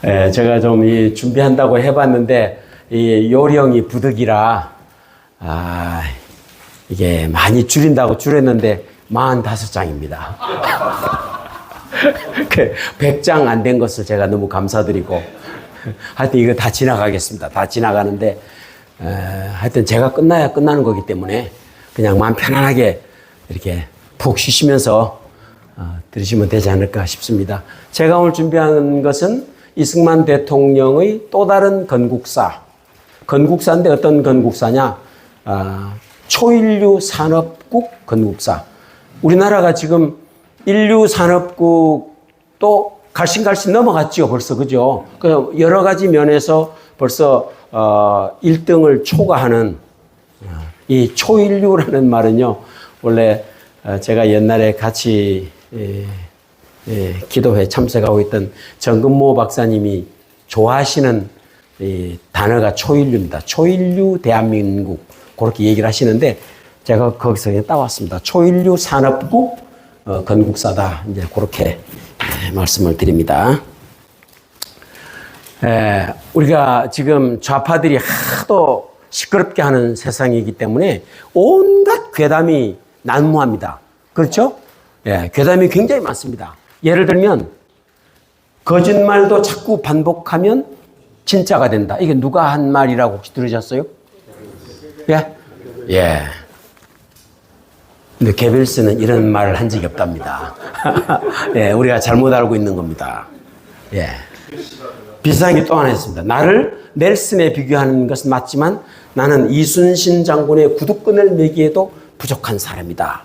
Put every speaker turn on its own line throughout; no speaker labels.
제가 좀 준비한다고 해봤는데 이 요령이 부득이라 이게 많이 줄인다고 줄였는데 45장입니다. 100장 안 된 것을 제가 너무 감사드리고 하여튼 이거 다 지나가겠습니다. 다 지나가는데 하여튼 제가 끝나야 끝나는 거기 때문에 그냥 마음 편안하게 이렇게 푹 쉬시면서 들으시면 되지 않을까 싶습니다. 제가 오늘 준비한 것은 이승만 대통령의 또 다른 건국사. 건국사인데 어떤 건국사냐? 초인류 산업국 건국사. 우리나라가 지금 인류 산업국도 갈신갈신 넘어갔죠, 벌써. 그죠? 여러 가지 면에서 벌써 1등을 초과하는 이 초인류라는 말은요, 원래 제가 옛날에 같이 기도회 참석하고 있던 정근모 박사님이 좋아하시는 이 단어가 초인류입니다. 초인류 대한민국 그렇게 얘기를 하시는데 제가 거기서 그냥 따왔습니다. 초인류 산업국 건국사다. 이제 그렇게 말씀을 드립니다. 우리가 지금 좌파들이 하도 시끄럽게 하는 세상이기 때문에 온갖 괴담이 난무합니다. 그렇죠? 괴담이 굉장히 많습니다. 예를 들면 거짓말도 자꾸 반복하면 진짜가 된다. 이게 누가 한 말이라고 혹시 들으셨어요? 예. 근데 게벨스는 이런 말을 한 적이 없답니다. 우리가 잘못 알고 있는 겁니다. 비슷한 게 또 하나 있습니다. 나를 넬슨에 비교하는 것은 맞지만 나는 이순신 장군의 구두끈을 매기에도 부족한 사람이다.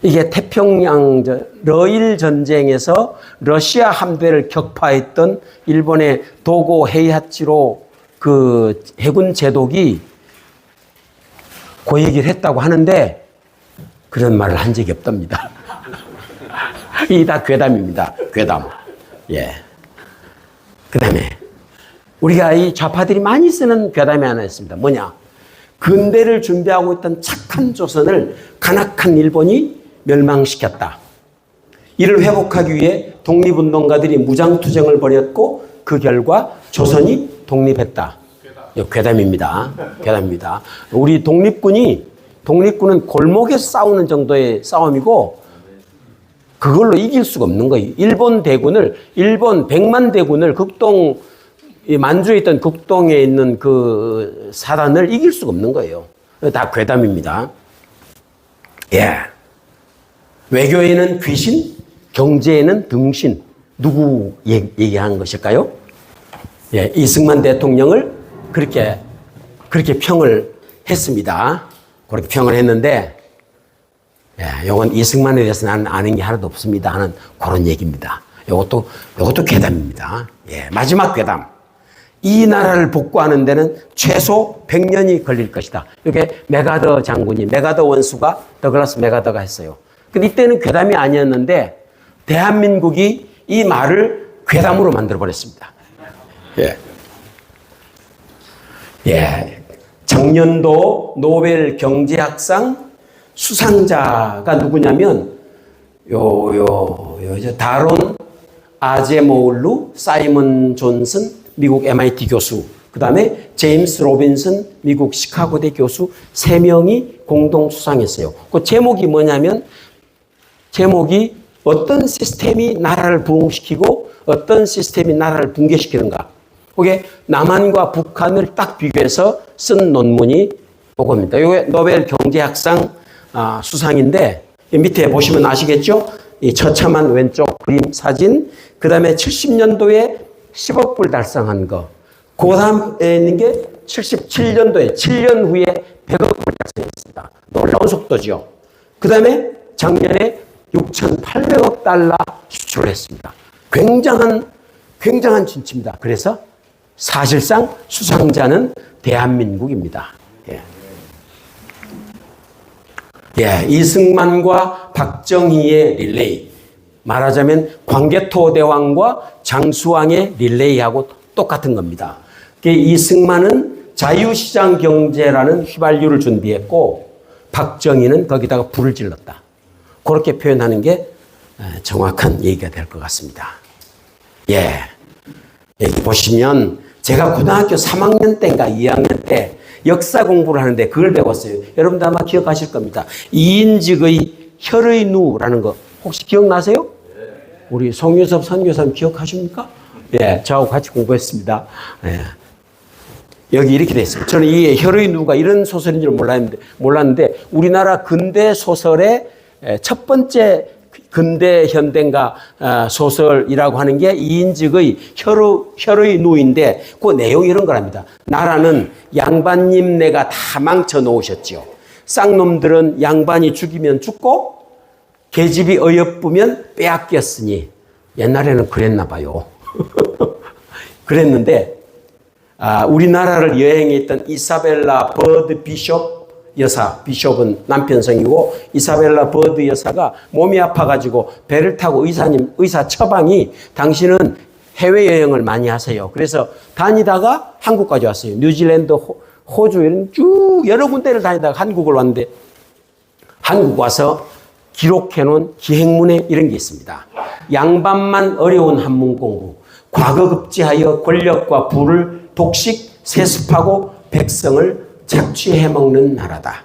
이게 태평양 러일 전쟁에서 러시아 함대를 격파했던 일본의 도고 헤이하치로 그 해군 제독이 그 얘기를 했다고 하는데 그런 말을 한 적이 없답니다. 이 다 괴담입니다. 괴담. 그 다음에 우리가 이 좌파들이 많이 쓰는 괴담이 하나 있습니다. 뭐냐? 근대를 준비하고 있던 착한 조선을 간악한 일본이 멸망시켰다. 이를 회복하기 위해 독립운동가들이 무장투쟁을 벌였고 그 결과 조선이 독립했다. 괴담입니다. 괴담입니다. 우리 독립군은 골목에서 싸우는 정도의 싸움이고 그걸로 이길 수가 없는 거예요. 일본 100만 대군을 만주에 있던 극동에 있는 그 사단을 이길 수가 없는 거예요. 다 괴담입니다. 외교에는 귀신, 경제에는 등신. 누구 얘기하는 것일까요? 이승만 대통령을 그렇게 평을 했습니다. 그렇게 평을 했는데, 요건 이승만에 대해서 나는 아는 게 하나도 없습니다 하는 그런 얘기입니다. 요것도 괴담입니다. 마지막 괴담. 이 나라를 복구하는 데는 최소 100년이 걸릴 것이다. 이렇게 메가더 원수가 더글라스 메가더가 했어요. 근데 이때는 괴담이 아니었는데 대한민국이 이 말을 괴담으로 만들어버렸습니다. 작년도 노벨 경제학상 수상자가 누구냐면 다론 아제모울루, 사이먼 존슨 미국 MIT 교수, 그 다음에 제임스 로빈슨 미국 시카고대 교수 3명이 공동 수상했어요. 그 제목이 뭐냐면 어떤 시스템이 나라를 부흥시키고 어떤 시스템이 나라를 붕괴시키는가. 그게 남한과 북한을 딱 비교해서 쓴 논문이 그겁니다. 이게 노벨 경제학상 수상인데 밑에 보시면 아시겠죠? 이 처참한 왼쪽 그림 사진, 그 다음에 70년도에 10억 불 달성한 거, 그 다음에 있는 게 77년도에 7년 후에 100억 불 달성했습니다. 놀라운 속도죠. 그 다음에 작년에 6,800억 달러 수출을 했습니다. 굉장한 진치입니다. 그래서 사실상 수상자는 대한민국입니다. 이승만과 박정희의 릴레이. 말하자면 광개토 대왕과 장수왕의 릴레이하고 똑같은 겁니다. 이승만은 자유시장 경제라는 휘발유를 준비했고 박정희는 거기다가 불을 질렀다. 그렇게 표현하는 게 정확한 얘기가 될 것 같습니다. 여기 보시면 제가 고등학교 3학년 때인가 2학년 때 역사 공부를 하는데 그걸 배웠어요. 여러분도 아마 기억하실 겁니다. 이인직의 혈의 누라는 거 혹시 기억나세요? 우리 송유섭 선교사님 기억하십니까? 예, 저하고 같이 공부했습니다. 예. 여기 이렇게 돼 있습니다. 저는 이 혈의 누가 이런 소설인 줄 몰랐는데 우리나라 근대 소설의 첫 번째 근대 현대인가 소설이라고 하는 게 이인직의 혈의 누인데 그 내용이 이런 거랍니다. 나라는 양반님네가 다 망쳐 놓으셨지요. 쌍놈들은 양반이 죽이면 죽고 계집이 어여쁘면 빼앗겼으니 옛날에는 그랬나 봐요. 그랬는데 우리나라를 여행했던 이사벨라 버드 비숍 여사, 비숍은 남편 성이고 이사벨라 버드 여사가 몸이 아파가지고 배를 타고 의사 처방이 당신은 해외여행을 많이 하세요. 그래서 다니다가 한국까지 왔어요. 뉴질랜드, 호주 이런 쭉 여러 군데를 다니다가 한국을 왔는데 한국 와서 기록해놓은 기행문에 이런 게 있습니다. 양반만 어려운 한문 공부, 과거급제하여 권력과 부를 독식 세습하고 백성을 착취해먹는 나라다.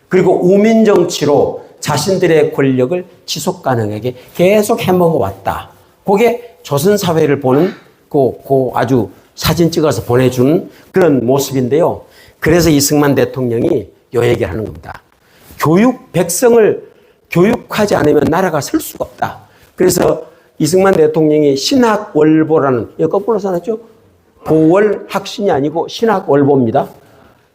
그리고 우민정치로 자신들의 권력을 지속 가능하게 계속 해먹어왔다. 그게 조선사회를 보는 그 아주 사진 찍어서 보내주는 그런 모습인데요. 그래서 이승만 대통령이 요 얘기를 하는 겁니다. 백성을 교육하지 않으면 나라가 설 수가 없다. 그래서 이승만 대통령이 신학월보라는, 이거 거꾸로 써놨죠? 보월학신이 아니고 신학월보입니다.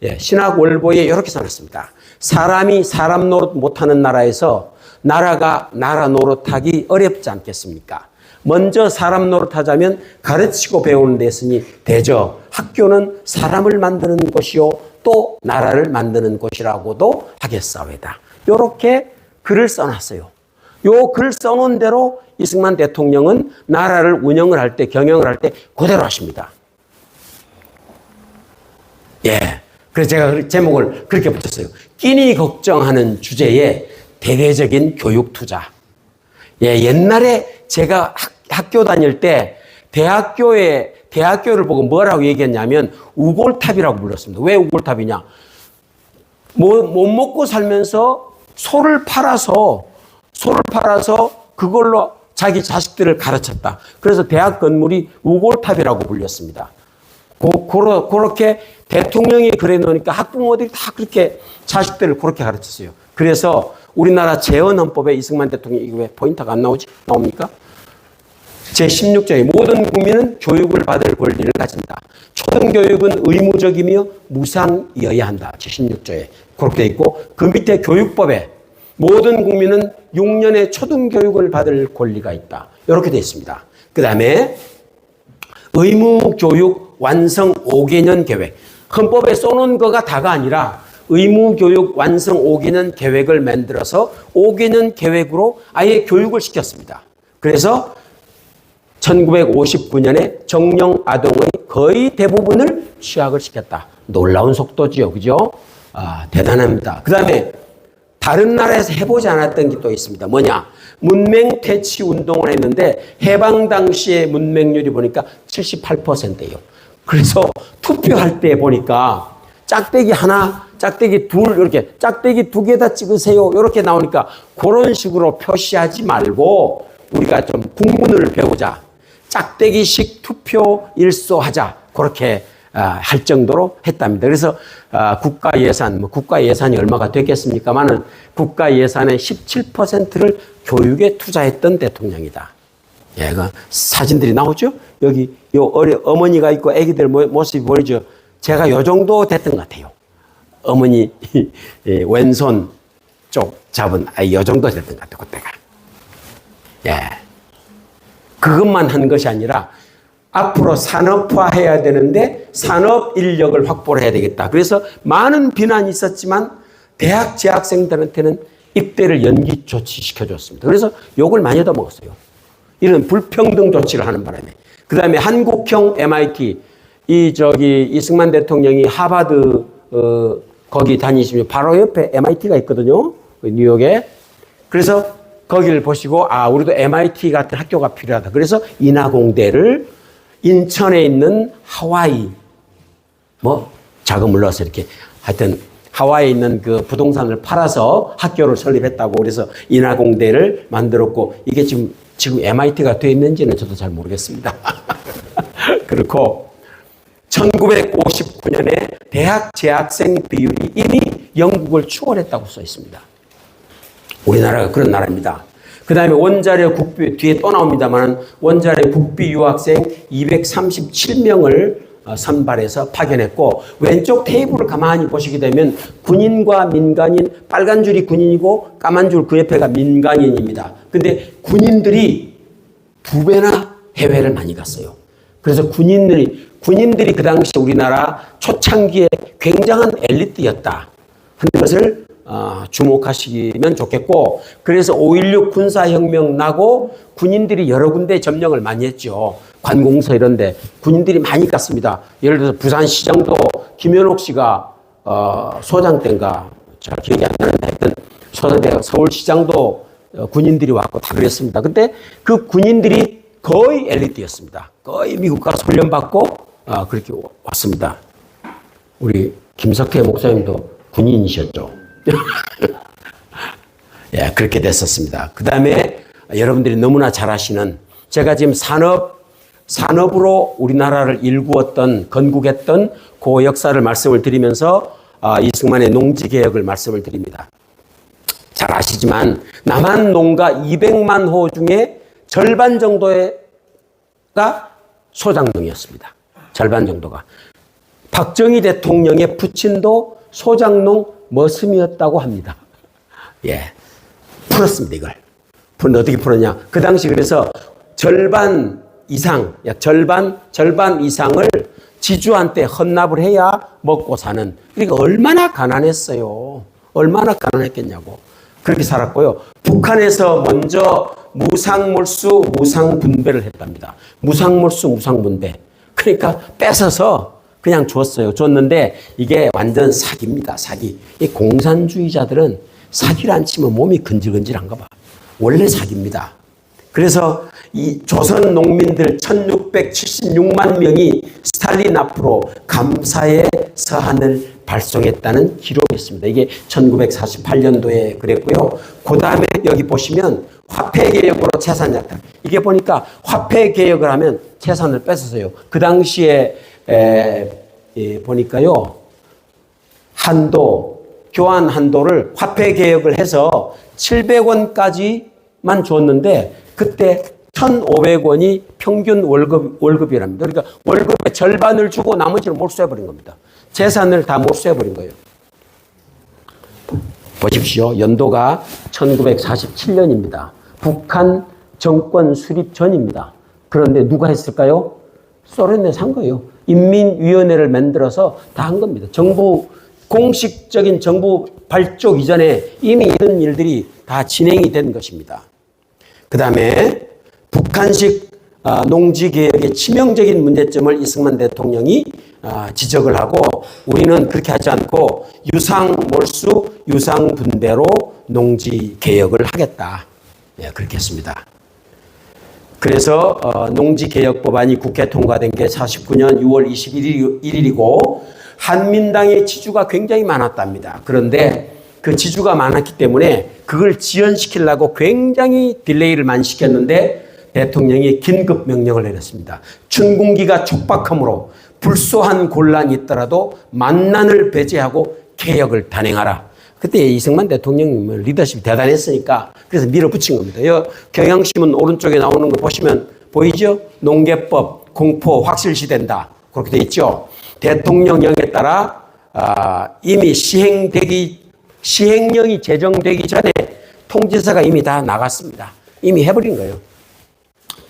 예, 신학월보에 이렇게 써놨습니다. 사람이 사람 노릇 못하는 나라에서 나라가 나라 노릇하기 어렵지 않겠습니까? 먼저 사람 노릇하자면 가르치고 배우는 데 있으니 대저 학교는 사람을 만드는 곳이요 또 나라를 만드는 곳이라고도 하겠사오이다. 이렇게 글을 써놨어요. 요 글 써놓은 대로 이승만 대통령은 나라를 운영을 할 때, 경영을 할 때 그대로 하십니다. 예. 그래서 제가 제목을 그렇게 붙였어요. 끼니 걱정하는 주제에 대대적인 교육 투자. 예, 옛날에 제가 학교 다닐 때 대학교를 보고 뭐라고 얘기했냐면 우골탑이라고 불렀습니다. 왜 우골탑이냐? 못 먹고 살면서 소를 팔아서 그걸로 자기 자식들을 가르쳤다. 그래서 대학 건물이 우골탑이라고 불렸습니다. 그렇게 대통령이 그래 놓으니까 학부모들이 다 그렇게 자식들을 그렇게 가르쳤어요. 그래서 우리나라 재헌헌법에 이승만 대통령이 이거 왜 포인트가 안 나오지? 나옵니까? 제16조에 모든 국민은 교육을 받을 권리를 가진다. 초등교육은 의무적이며 무상이어야 한다. 제16조에 그렇게 돼 있고 그 밑에 교육법에 모든 국민은 6년의 초등교육을 받을 권리가 있다. 이렇게 돼 있습니다. 그 다음에 의무교육 완성 5개년 계획. 헌법에 써놓은 거가 다가 아니라 의무교육 완성 5개년 계획을 만들어서 5개년 계획으로 아예 교육을 시켰습니다. 그래서 1959년에 정령 아동의 거의 대부분을 취학을 시켰다. 놀라운 속도지요. 그죠? 대단합니다. 그 다음에 다른 나라에서 해보지 않았던 게 또 있습니다. 뭐냐? 문맹 퇴치 운동을 했는데 해방 당시의 문맹률이 보니까 78%예요. 그래서 투표할 때 보니까 짝대기 하나, 짝대기 둘 이렇게 짝대기 두 개 다 찍으세요. 이렇게 나오니까 그런 식으로 표시하지 말고 우리가 좀 국문을 배우자. 짝대기식 투표 일소하자. 그렇게 할 정도로 했답니다. 그래서 국가 예산이 얼마가 됐겠습니까만은 국가 예산의 17%를 교육에 투자했던 대통령이다. 예, 그 사진들이 나오죠? 여기 어머니가 있고 아기들 모습이 보이죠? 제가 요 정도 됐던 것 같아요. 어머니 왼손 쪽 잡은 요 정도 됐던 것 같아요. 그때가. 예. 그것만 한 것이 아니라 앞으로 산업화해야 되는데 산업 인력을 확보를 해야 되겠다. 그래서 많은 비난이 있었지만 대학 재학생들한테는 입대를 연기 조치시켜줬습니다. 그래서 욕을 많이 얻어먹었어요. 이런 불평등 조치를 하는 바람에. 그 다음에 한국형 MIT, 이승만 대통령이 하버드, 거기 다니시면 바로 옆에 MIT가 있거든요. 뉴욕에. 그래서 거기를 보시고, 우리도 MIT 같은 학교가 필요하다. 그래서 인하공대를 인천에 있는 하와이, 뭐 자금을 넣어서 이렇게 하여튼 하와이에 있는 그 부동산을 팔아서 학교를 설립했다고 그래서 인하공대를 만들었고 이게 지금 MIT가 되어 있는지는 저도 잘 모르겠습니다. 그렇고 1959년에 대학 재학생 비율이 이미 영국을 추월했다고 써 있습니다. 우리나라가 그런 나라입니다. 그 다음에 원자력 국비, 뒤에 또 나옵니다만 원자력 국비 유학생 237명을 선발해서 파견했고 왼쪽 테이블을 가만히 보시게 되면 군인과 민간인, 빨간 줄이 군인이고 까만 줄 그 옆에가 민간인입니다. 근데 군인들이 2배나 해외를 많이 갔어요. 그래서 군인들이 그 당시 우리나라 초창기에 굉장한 엘리트였다 하는 것을 주목하시면 좋겠고 그래서 5.16 군사혁명 나고 군인들이 여러 군데 점령을 많이 했죠. 관공서 이런 데 군인들이 많이 갔습니다. 예를 들어서 부산시장도 김현옥 씨가 소장 때인가 잘 기억이 안 나는데 하여튼 소장 때가 서울시장도 군인들이 왔고 다 그랬습니다. 근데 그 군인들이 거의 엘리트였습니다. 거의 미국 가서 훈련받고 그렇게 왔습니다. 우리 김석회 목사님도 군인이셨죠. 예, 그렇게 됐었습니다. 그 다음에 여러분들이 너무나 잘 아시는 제가 지금 산업으로 우리나라를 일구었던, 건국했던 그 역사를 말씀을 드리면서 이승만의 농지개혁을 말씀을 드립니다. 잘 아시지만 남한 농가 200만 호 중에 절반 정도가 소작농이었습니다. 절반 정도가. 박정희 대통령의 부친도 소작농 머슴이었다고 합니다. 예. 풀었습니다, 이걸. 어떻게 풀었냐. 그 당시 그래서 절반 이상, 약 절반 이상을 지주한테 헌납을 해야 먹고 사는. 그러니까 얼마나 가난했어요. 얼마나 가난했겠냐고. 그렇게 살았고요. 북한에서 먼저 무상몰수, 무상분배를 했답니다. 무상몰수, 무상분배. 그러니까 뺏어서 그냥 줬어요. 줬는데 이게 완전 사기입니다. 사기. 이 공산주의자들은 사기를 안 치면 몸이 근질근질한가 봐. 원래 사기입니다. 그래서 이 조선 농민들 1676만 명이 스탈린 앞으로 감사의 서한을 발송했다는 기록이 있습니다. 이게 1948년도에 그랬고요. 그 다음에 여기 보시면 화폐개혁으로 재산 약탈. 이게 보니까 화폐개혁을 하면 재산을 뺏었어요. 그 당시에 보니까요. 교환 한도를 화폐개혁을 해서 700원까지만 줬는데 그때 1,500원이 평균 월급이랍니다. 그러니까 월급의 절반을 주고 나머지를 몰수해버린 겁니다. 재산을 다 몰수해버린 거예요. 보십시오. 연도가 1947년입니다. 북한 정권 수립 전입니다. 그런데 누가 했을까요? 소련에서 한 거예요. 인민위원회를 만들어서 다 한 겁니다. 공식적인 정부 발족 이전에 이미 이런 일들이 다 진행이 된 것입니다. 그 다음에 북한식 농지개혁의 치명적인 문제점을 이승만 대통령이 지적을 하고 우리는 그렇게 하지 않고 유상몰수, 유상분배로 농지개혁을 하겠다. 예, 그렇게 했습니다. 그래서 농지개혁법안이 국회 통과된 게 49년 6월 21일이고 한민당의 지주가 굉장히 많았답니다. 그런데 그 지주가 많았기 때문에 그걸 지연시키려고 굉장히 딜레이를 많이 시켰는데 대통령이 긴급 명령을 내렸습니다. 춘궁기가 촉박하므로 불소한 곤란이 있더라도 만난을 배제하고 개혁을 단행하라. 그때 이승만 대통령 리더십이 대단했으니까 그래서 밀어붙인 겁니다. 경향신문 오른쪽에 나오는 거 보시면 보이죠? 농개법, 공포 확실시된다. 그렇게 돼 있죠. 대통령령에 따라 이미 시행령이 제정되기 전에 통지서가 이미 다 나갔습니다. 이미 해버린 거예요.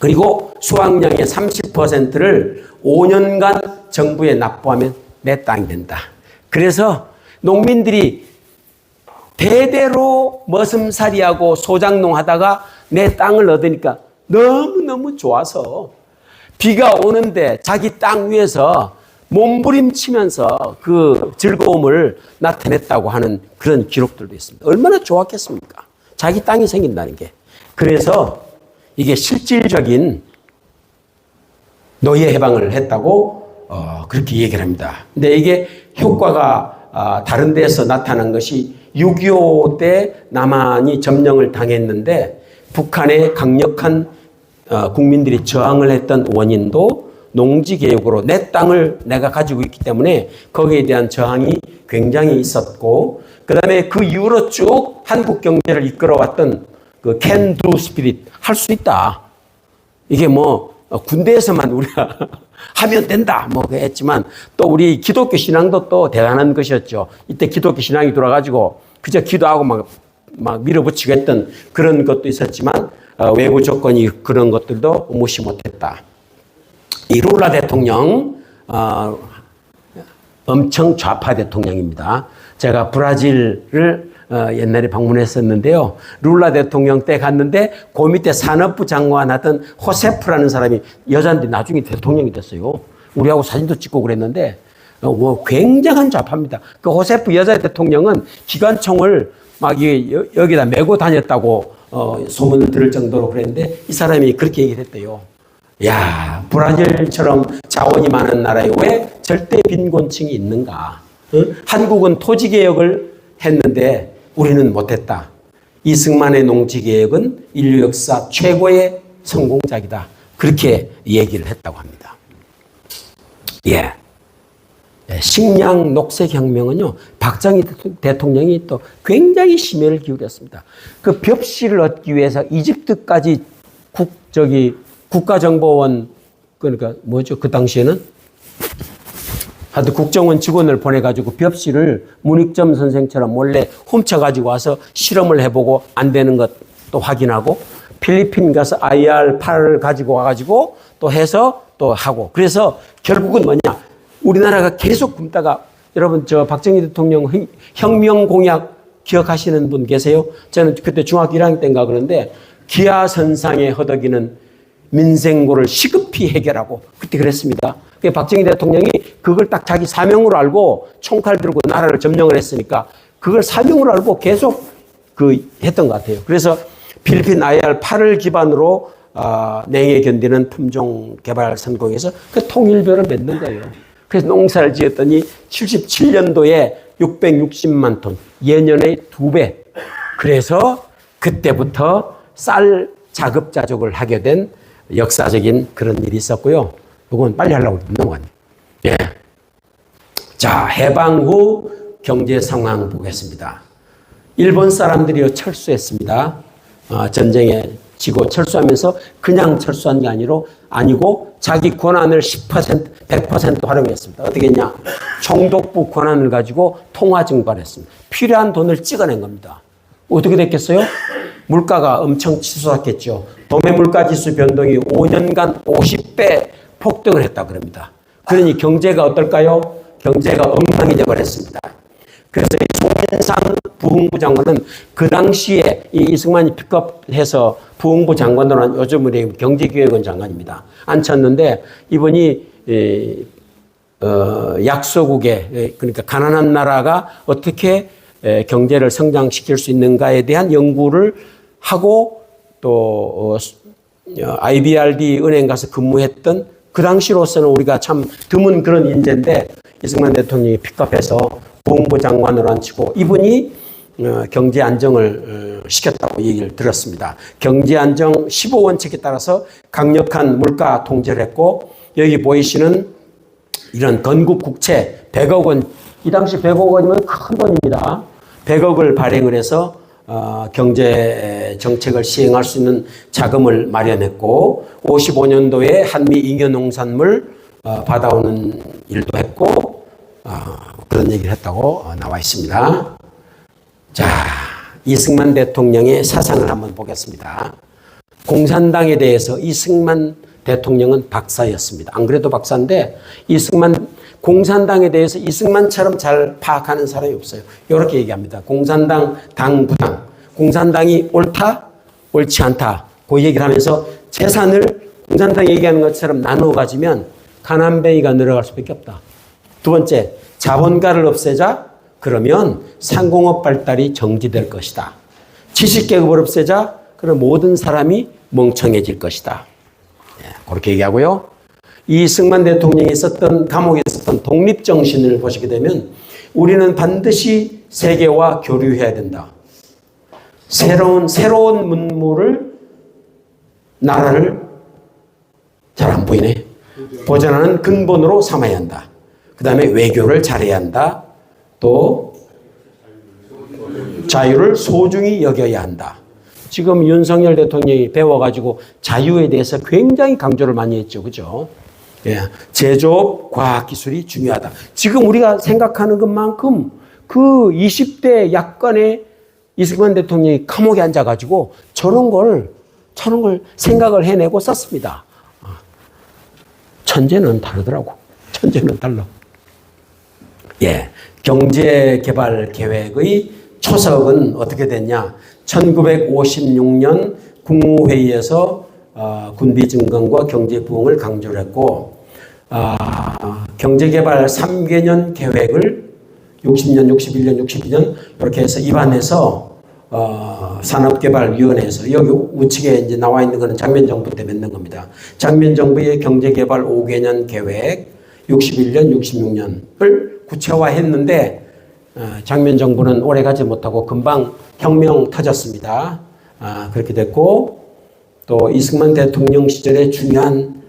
그리고 수확량의 30%를 5년간 정부에 납부하면 내 땅이 된다. 그래서 농민들이 대대로 머슴살이하고 소작농 하다가 내 땅을 얻으니까 너무너무 좋아서 비가 오는데 자기 땅 위에서 몸부림치면서 그 즐거움을 나타냈다고 하는 그런 기록들도 있습니다. 얼마나 좋았겠습니까? 자기 땅이 생긴다는 게. 그래서 이게 실질적인 노예 해방을 했다고 그렇게 얘기를 합니다. 근데 이게 효과가 다른 데서 나타난 것이 6.25 때 남한이 점령을 당했는데 북한의 강력한 국민들이 저항을 했던 원인도 농지개혁으로 내 땅을 내가 가지고 있기 때문에 거기에 대한 저항이 굉장히 있었고, 그 다음에 그 이후로 쭉 한국 경제를 이끌어왔던 그 can do spirit, 할 수 있다. 이게 뭐 군대에서만 우리가 하면 된다 뭐 했지만 또 우리 기독교 신앙도 또 대단한 것이었죠. 이때 기독교 신앙이 돌아가지고 그저 기도하고 막 밀어붙이고 했던 그런 것도 있었지만 외부 조건이 그런 것들도 무시 못했다. 이 룰라 대통령 엄청 좌파 대통령입니다. 제가 브라질을 옛날에 방문했었는데요. 룰라 대통령 때 갔는데 그 밑에 산업부 장관 하던 호세프라는 사람이 여자인데 나중에 대통령이 됐어요. 우리하고 사진도 찍고 그랬는데 굉장한 좌파입니다. 그 호세프 여자 대통령은 기관총을 막 여기다 메고 다녔다고 소문을 들을 정도로 그랬는데 이 사람이 그렇게 얘기를 했대요. 야, 브라질처럼 자원이 많은 나라에 왜 절대 빈곤층이 있는가? 응? 한국은 토지개혁을 했는데 우리는 못했다. 이승만의 농지개혁은 인류 역사 최고의 성공작이다. 그렇게 얘기를 했다고 합니다. 예. 식량 녹색혁명은요, 박정희 대통령이 또 굉장히 심혈을 기울였습니다. 그 벽시를 얻기 위해서 이집트까지 국가정보원, 그러니까 뭐죠? 그 당시에는 하여튼 국정원 직원을 보내가지고 벽시를 문익점 선생처럼 몰래 훔쳐가지고 와서 실험을 해보고 안 되는 것도 확인하고 필리핀 가서 IR-8을 가지고 와가지고 또 해서 또 하고, 그래서 결국은 뭐냐? 우리나라가 계속 굶다가, 여러분 저 박정희 대통령 혁명 공약 기억하시는 분 계세요? 저는 그때 중학교 1학년 때인가 그런데 기아선상에 허덕이는 민생고를 시급히 해결하고 그때 그랬습니다. 박정희 대통령이 그걸 딱 자기 사명으로 알고 총칼 들고 나라를 점령을 했으니까 그걸 사명으로 알고 계속 했던 것 같아요. 그래서 필리핀 IR-8을 기반으로 냉해 견디는 품종 개발 성공해서 그 통일별을 맺는 거예요. 그래서 농사를 지었더니 77년도에 660만 톤, 예년의 2배. 그래서 그때부터 쌀 자급자족을 하게 된 역사적인 그런 일이 있었고요. 이건 빨리 하려고 넘어갔네요. 예. 자, 해방 후 경제 상황 보겠습니다. 일본 사람들이 철수했습니다. 전쟁에 지고 철수하면서 그냥 철수한 게 아니고 자기 권한을 10%, 100% 활용했습니다. 어떻게 했냐? 총독부 권한을 가지고 통화 증발했습니다. 필요한 돈을 찍어낸 겁니다. 어떻게 됐겠어요? 물가가 엄청 치솟았겠죠. 도매 물가 지수 변동이 5년간 50배 폭등을 했다고 그럽니다. 그러니 경제가 어떨까요? 경제가 엉망이 버렸습니다. 그래서 송인상 부흥부 장관은 그 당시에 이승만이 픽업해서 부흥부 장관으로 한 요즘은 경제기획원 장관입니다. 앉혔는데 이분이 약소국에, 그러니까 가난한 나라가 어떻게 경제를 성장시킬 수 있는가에 대한 연구를 하고 또 IBRD 은행 가서 근무했던 그 당시로서는 우리가 참 드문 그런 인재인데 이승만 대통령이 픽업해서 부흥부 장관으로 앉히고 이분이 경제 안정을 시켰다고 얘기를 들었습니다. 경제 안정 15원칙에 따라서 강력한 물가 통제를 했고, 여기 보이시는 이런 건국 국채 100억 원, 이 당시 100억 원이면 큰 돈입니다. 100억을 발행을 해서 경제 정책을 시행할 수 있는 자금을 마련했고, 55년도에 한미 잉여 농산물 받아오는 일도 했고, 그런 얘기를 했다고 나와 있습니다. 자, 이승만 대통령의 사상을 한번 보겠습니다. 공산당에 대해서 이승만 대통령은 박사였습니다. 안 그래도 박사인데 공산당에 대해서 이승만처럼 잘 파악하는 사람이 없어요. 이렇게 얘기합니다. 공산당 당부당. 공산당이 옳다, 옳지 않다. 그 얘기를 하면서 재산을 공산당이 얘기하는 것처럼 나누어 가지면 가난뱅이가 늘어갈 수밖에 없다. 두 번째, 자본가를 없애자. 그러면 상공업 발달이 정지될 것이다. 지식계급을 없애자. 그럼 모든 사람이 멍청해질 것이다. 그렇게 얘기하고요. 이승만 대통령이 썼던 감옥에 썼던 독립정신을 보시게 되면 우리는 반드시 세계와 교류해야 된다. 새로운 문물을 나라를 잘 안 보이네. 보존하는 근본으로 삼아야 한다. 그 다음에 외교를 잘해야 한다. 또 자유를 소중히 여겨야 한다. 지금 윤석열 대통령이 배워가지고 자유에 대해서 굉장히 강조를 많이 했죠. 그죠? 예. 제조업, 과학기술이 중요하다. 지금 우리가 생각하는 것만큼 그 20대 약간의 이승만 대통령이 감옥에 앉아가지고 저런 걸 생각을 해내고 썼습니다. 천재는 다르더라고. 천재는 달라. 예. 경제개발 계획의 초석은 어떻게 됐냐? 1956년 국무회의에서 군비 증강과 경제 부흥을 강조를 했고, 경제개발 3개년 계획을 60년, 61년, 62년 이렇게 해서 입안해서 산업개발위원회에서 여기 우측에 이제 나와 있는 것은 장면 정부 때 만든 겁니다. 장면 정부의 경제개발 5개년 계획 61년, 66년을 구체화했는데 장면 정부는 오래 가지 못하고 금방 혁명 터졌습니다. 그렇게 됐고 또 이승만 대통령 시절에 중요한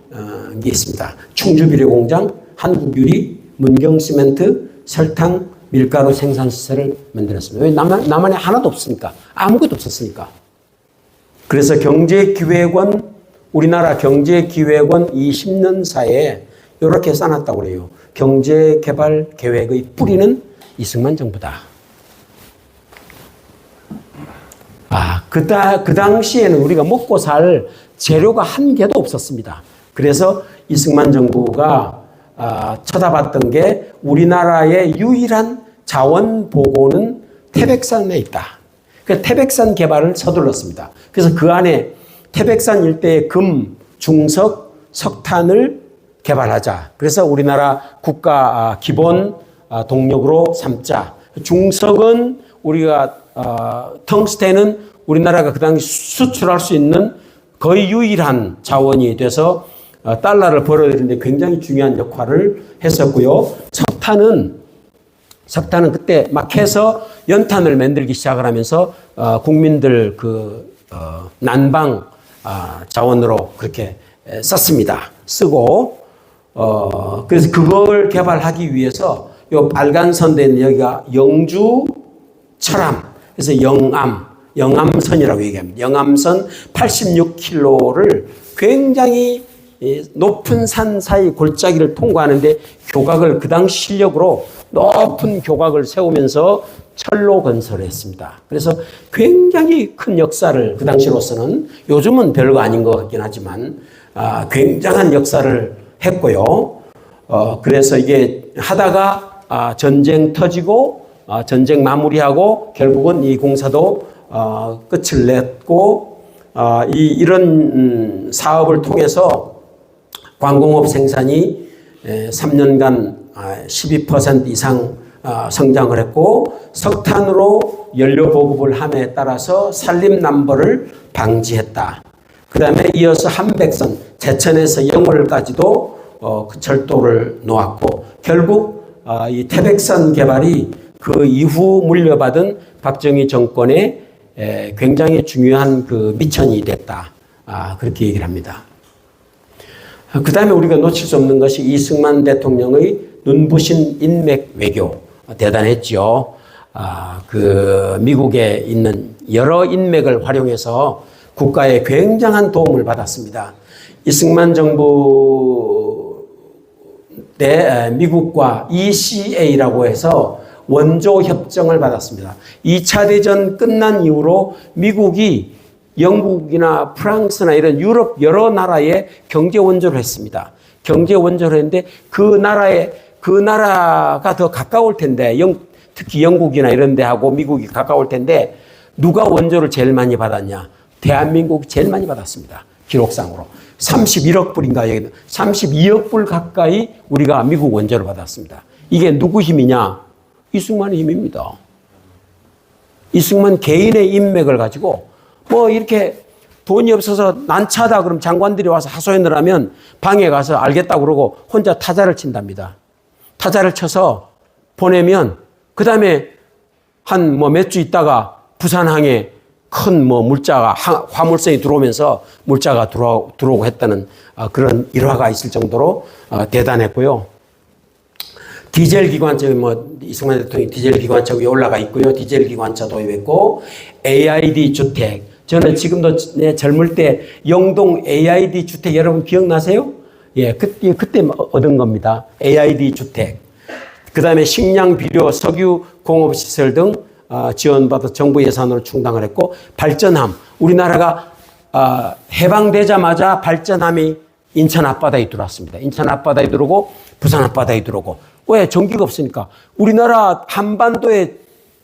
게 있습니다. 충주비료공장, 한국유리, 문경시멘트, 설탕, 밀가루 생산시설을 만들었습니다. 왜 남한에 하나도 없으니까. 아무것도 없었으니까. 그래서 경제기획원, 우리나라 경제기획원 20년 사이에 이렇게 써놨다고 그래요. 경제개발 계획의 뿌리는 이승만 정부다. 그 당시에는 우리가 먹고 살 재료가 한 개도 없었습니다. 그래서 이승만 정부가 쳐다봤던 게 우리나라의 유일한 자원 보고는 태백산에 있다. 그래서 태백산 개발을 서둘렀습니다. 그래서 그 안에 태백산 일대의 금, 중석, 석탄을 개발하자. 그래서 우리나라 국가 기본 동력으로 삼자. 중석은 우리가 텅스텐은 우리나라가 그 당시 수출할 수 있는 거의 유일한 자원이 돼서 달러를 벌어들이는데 굉장히 중요한 역할을 했었고요. 석탄은 그때 막 해서 연탄을 만들기 시작을 하면서 국민들 난방 자원으로 그렇게 썼습니다. 쓰고 그래서 그걸 개발하기 위해서 요 빨간 선대는 여기가 영주 철암 그래서 영암선이라고 얘기합니다. 영암선 86km를 굉장히 높은 산 사이 골짜기를 통과하는데 교각을 그 당시 실력으로 높은 교각을 세우면서 철로 건설을 했습니다. 그래서 굉장히 큰 역사를 그 당시로서는 요즘은 별거 아닌 것 같긴 하지만 굉장한 역사를 했고요. 그래서 이게 하다가 전쟁 터지고 전쟁 마무리하고 결국은 이 공사도 끝을 냈고 이런 사업을 통해서 관공업 생산이 3년간 12% 이상 성장을 했고 석탄으로 연료 보급을 함에 따라서 산림난보를 방지했다. 그 다음에 이어서 한백선, 제천에서 영월까지도 그 철도를 놓았고 결국 이 태백선 개발이 그 이후 물려받은 박정희 정권의 굉장히 중요한 그 미천이 됐다. 그렇게 얘기를 합니다. 그 다음에 우리가 놓칠 수 없는 것이 이승만 대통령의 눈부신 인맥 외교. 대단했죠. 그 미국에 있는 여러 인맥을 활용해서 국가에 굉장한 도움을 받았습니다. 이승만 정부 때 미국과 ECA라고 해서 원조 협정을 받았습니다. 2차 대전 끝난 이후로 미국이 영국이나 프랑스나 이런 유럽 여러 나라에 경제 원조를 했습니다. 경제 원조를 했는데 그 나라가 더 가까울 텐데 특히 영국이나 이런 데하고 미국이 가까울 텐데 누가 원조를 제일 많이 받았냐? 대한민국이 제일 많이 받았습니다. 기록상으로. 31억 불인가 32억 불 가까이 우리가 미국 원조를 받았습니다. 이게 누구 힘이냐? 이승만의 힘입니다. 이승만 개인의 인맥을 가지고 뭐 이렇게 돈이 없어서 난처하다 그러면 장관들이 와서 하소연을 하면 방에 가서 알겠다고 그러고 혼자 타자를 친답니다. 타자를 쳐서 보내면 그 다음에 한 뭐 몇 주 있다가 부산항에 큰 뭐 물자가 화물선이 들어오면서 물자가 들어오고 했다는 그런 일화가 있을 정도로 대단했고요. 디젤 기관차, 뭐 이승만 대통령이 디젤 기관차 위에 올라가 있고요. 디젤 기관차 도입했고 AID 주택. 저는 지금도 내 젊을 때 영동 AID 주택 여러분 기억나세요? 예, 그때 얻은 겁니다. AID 주택. 그 다음에 식량, 비료, 석유 공업시설 등 지원받아 정부 예산으로 충당을 했고 발전함. 우리나라가 해방되자마자 발전함이 인천 앞바다에 들어왔습니다. 인천 앞바다에 들어오고 부산 앞바다에 들어오고. 왜? 전기가 없으니까. 우리나라 한반도의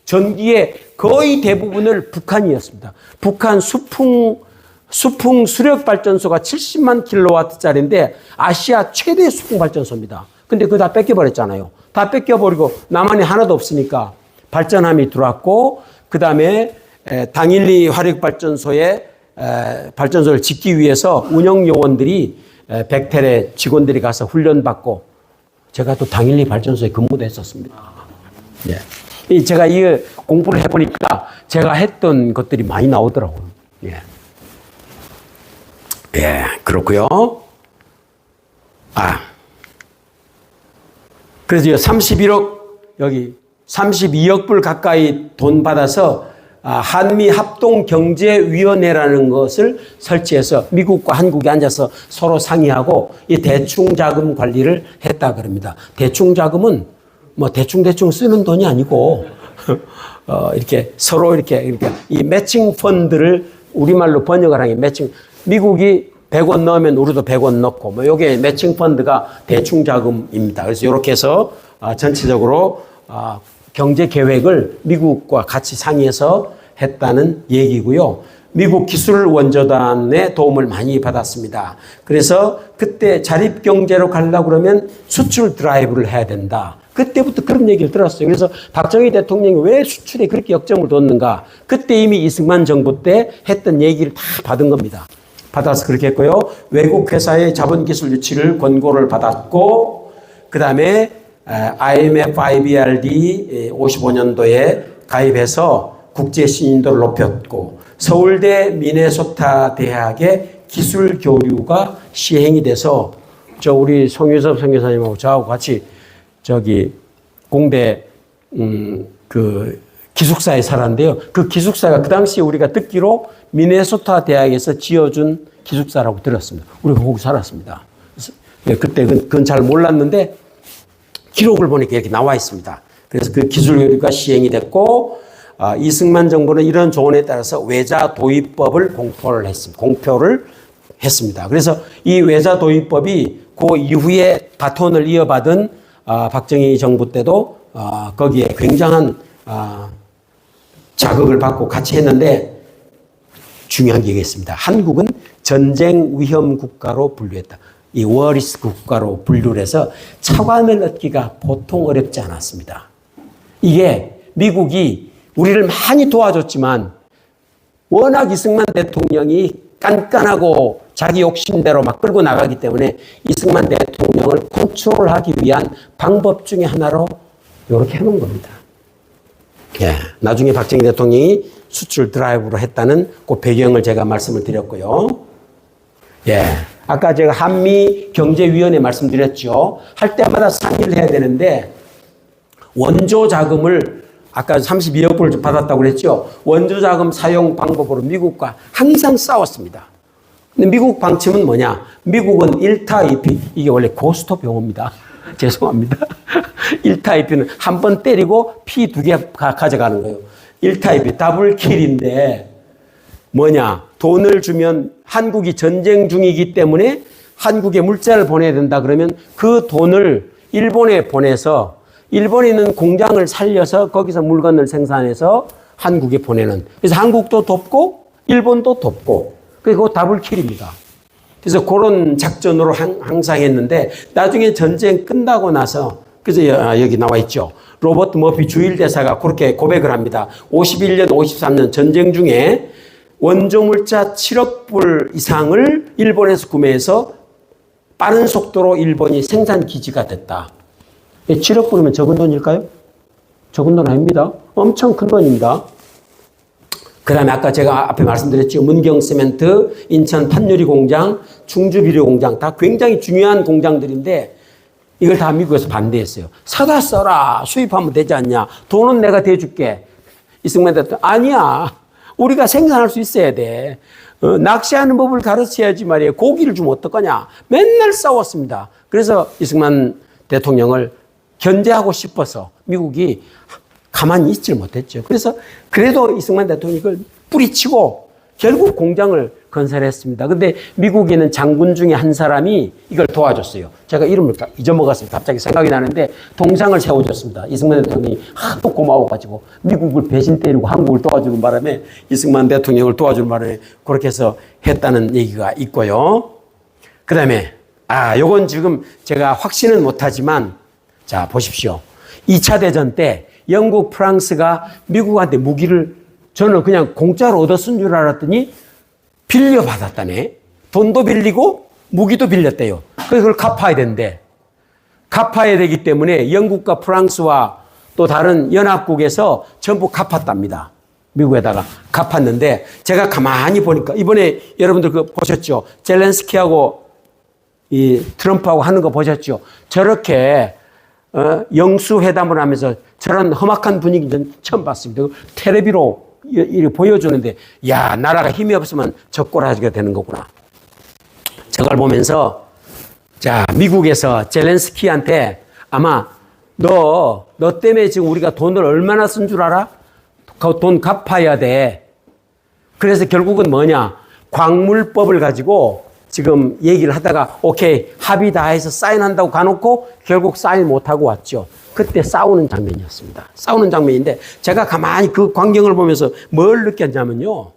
전기의 거의 대부분을 북한이었습니다. 북한 수풍 수력발전소가 70만 킬로와트짜리인데 아시아 최대 수풍발전소입니다. 근데 그거 다 뺏겨버렸잖아요. 다 뺏겨버리고 남한이 하나도 없으니까 발전함이 들어왔고 그 다음에 당일리 화력발전소에 발전소를 짓기 위해서 운영요원들이 백텔의 직원들이 가서 훈련받고 제가 또 당일리 발전소에 근무도 했었습니다. 예. 제가 이 공부를 해보니까 제가 했던 것들이 많이 나오더라고요. 예. 예, 그렇고요. 그래서 31억, 여기 32억 불 가까이 돈 받아서 한미 합동경제위원회라는 것을 설치해서 미국과 한국이 앉아서 서로 상의하고 이 대충자금 관리를 했다 그럽니다. 대충자금은 뭐 대충 쓰는 돈이 아니고 이렇게 서로 이렇게 이 매칭 펀드를 우리말로 번역을 하는 게 매칭. 미국이 100원 넣으면 우리도 100원 넣고 뭐 요게 매칭 펀드가 대충자금입니다. 그래서 이렇게 해서 전체적으로 경제 계획을 미국과 같이 상의해서 했다는 얘기고요. 미국 기술원조단의 도움을 많이 받았습니다. 그래서 그때 자립경제로 가려고 그러면 수출 드라이브를 해야 된다. 그때부터 그런 얘기를 들었어요. 그래서 박정희 대통령이 왜 수출에 그렇게 역점을 뒀는가. 그때 이미 이승만 정부 때 했던 얘기를 다 받은 겁니다. 받아서 그렇게 했고요. 외국 회사의 자본기술 유치를 권고를 받았고 그 다음에 IMF, IBRD 55년도에 가입해서 국제 신인도를 높였고 서울대 미네소타 대학의 기술 교류가 시행이 돼서 우리 송유섭 선교사님하고 저하고 같이 공대 그 기숙사에 살았는데요. 그 기숙사가 그 당시에 우리가 듣기로 미네소타 대학에서 지어준 기숙사라고 들었습니다. 우리가 거기 살았습니다. 그때 그건 잘 몰랐는데 기록을 보니까 이렇게 나와 있습니다. 그래서 그 기술 교류가 시행이 됐고 이승만 정부는 이런 조언에 따라서 외자 도입법을 공표를 했습니다. 그래서 이 외자 도입법이 그 이후에 바톤을 이어받은 박정희 정부 때도 거기에 굉장한 자극을 받고 같이 했는데 중요한 게 있습니다. 한국은 전쟁 위험 국가로 분류했다. 이 워리스크 국가로 분류를 해서 차관을 얻기가 보통 어렵지 않았습니다. 이게 미국이 우리를 많이 도와줬지만 워낙 이승만 대통령이 깐깐하고 자기 욕심대로 막 끌고 나가기 때문에 이승만 대통령을 컨트롤하기 위한 방법 중에 하나로 이렇게 해놓은 겁니다. 예, 나중에 박정희 대통령이 수출 드라이브로 했다는 그 배경을 제가 말씀을 드렸고요. 예, 아까 제가 한미경제위원회 말씀드렸죠. 할 때마다 상의를 해야 되는데 원조 자금을 아까 32억 불을 받았다고 그랬죠. 원조 자금 사용 방법으로 미국과 항상 싸웠습니다. 근데 미국 방침은 뭐냐? 미국은 1타 2피. 이게 원래 고스톱 용어입니다. 죄송합니다. 1타 2피는 한 번 때리고 피 2개 가져가는 거예요. 1타 2피, 더블킬인데 뭐냐? 돈을 주면 한국이 전쟁 중이기 때문에 한국에 물자를 보내야 된다 그러면 그 돈을 일본에 보내서 일본에 있는 공장을 살려서 거기서 물건을 생산해서 한국에 보내는. 그래서 한국도 돕고 일본도 돕고 그리고 더블킬입니다. 그래서 그런 작전으로 항상 했는데 나중에 전쟁 끝나고 나서 그래서 여기 나와 있죠. 로버트 머피 주일 대사가 그렇게 고백을 합니다. 51년, 53년 전쟁 중에 원조 물자 7억 불 이상을 일본에서 구매해서 빠른 속도로 일본이 생산 기지가 됐다. 7억 불이면 적은 돈일까요? 적은 돈 아닙니다. 엄청 큰 돈입니다. 그 다음에 아까 제가 앞에 말씀드렸죠. 문경세멘트, 인천 판유리 공장, 충주 비료 공장 다 굉장히 중요한 공장들인데 이걸 다 미국에서 반대했어요. 사다 써라. 수입하면 되지 않냐. 돈은 내가 대줄게. 이승만 대통령 아니야. 우리가 생산할 수 있어야 돼. 낚시하는 법을 가르쳐야지 말이에요. 고기를 주면 어떡하냐. 맨날 싸웠습니다. 그래서 이승만 대통령을 견제하고 싶어서 미국이 가만히 있질 못했죠. 그래서 그래도 이승만 대통령이 이걸 뿌리치고 결국 공장을 건설했습니다. 근데 미국에는 장군 중에 한 사람이 이걸 도와줬어요. 제가 이름을 잊어먹었어요. 갑자기 생각이 나는데 동상을 세워줬습니다. 이승만 대통령이 하도 고마워가지고 미국을 배신 때리고 한국을 도와주는 바람에 이승만 대통령을 도와주는 바람에 그렇게 해서 했다는 얘기가 있고요. 그 다음에 요건 지금 제가 확신은 못하지만 자 보십시오. 2차 대전 때 영국, 프랑스가 미국한테 무기를 저는 그냥 공짜로 얻었은 줄 알았더니 빌려받았다네. 돈도 빌리고 무기도 빌렸대요. 그래서 그걸 갚아야 된대. 갚아야 되기 때문에 영국과 프랑스와 또 다른 연합국에서 전부 갚았답니다. 미국에다가 갚았는데 제가 가만히 보니까 이번에 여러분들 그거 보셨죠? 젤렌스키하고 이 트럼프하고 하는 거 보셨죠? 저렇게 영수회담을 하면서 저런 험악한 분위기는 처음 봤습니다. 텔레비로 이렇게 보여주는데 야 나라가 힘이 없으면 적골하게 되는 거구나. 저걸 보면서 자 미국에서 젤렌스키한테 아마 너 때문에 지금 우리가 돈을 얼마나 쓴 줄 알아? 그 돈 갚아야 돼. 그래서 결국은 뭐냐 광물법을 가지고 지금 얘기를 하다가 오케이 합의 다 해서 사인한다고 가놓고 결국 사인 못하고 왔죠. 그때 싸우는 장면이었습니다. 싸우는 장면인데 제가 가만히 그 광경을 보면서 뭘 느꼈냐면요.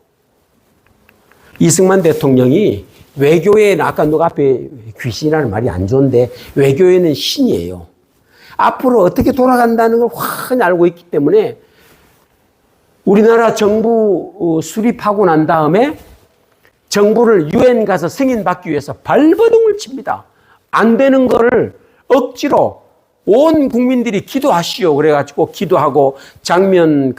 이승만 대통령이 외교에는 아까 누가 앞에 귀신이라는 말이 안 좋은데 외교에는 신이에요. 앞으로 어떻게 돌아간다는 걸 확 알고 있기 때문에 우리나라 정부 수립하고 난 다음에 정부를 유엔 가서 승인받기 위해서 발버둥을 칩니다. 안 되는 거를 억지로 온 국민들이 기도하시오. 그래가지고 기도하고 장면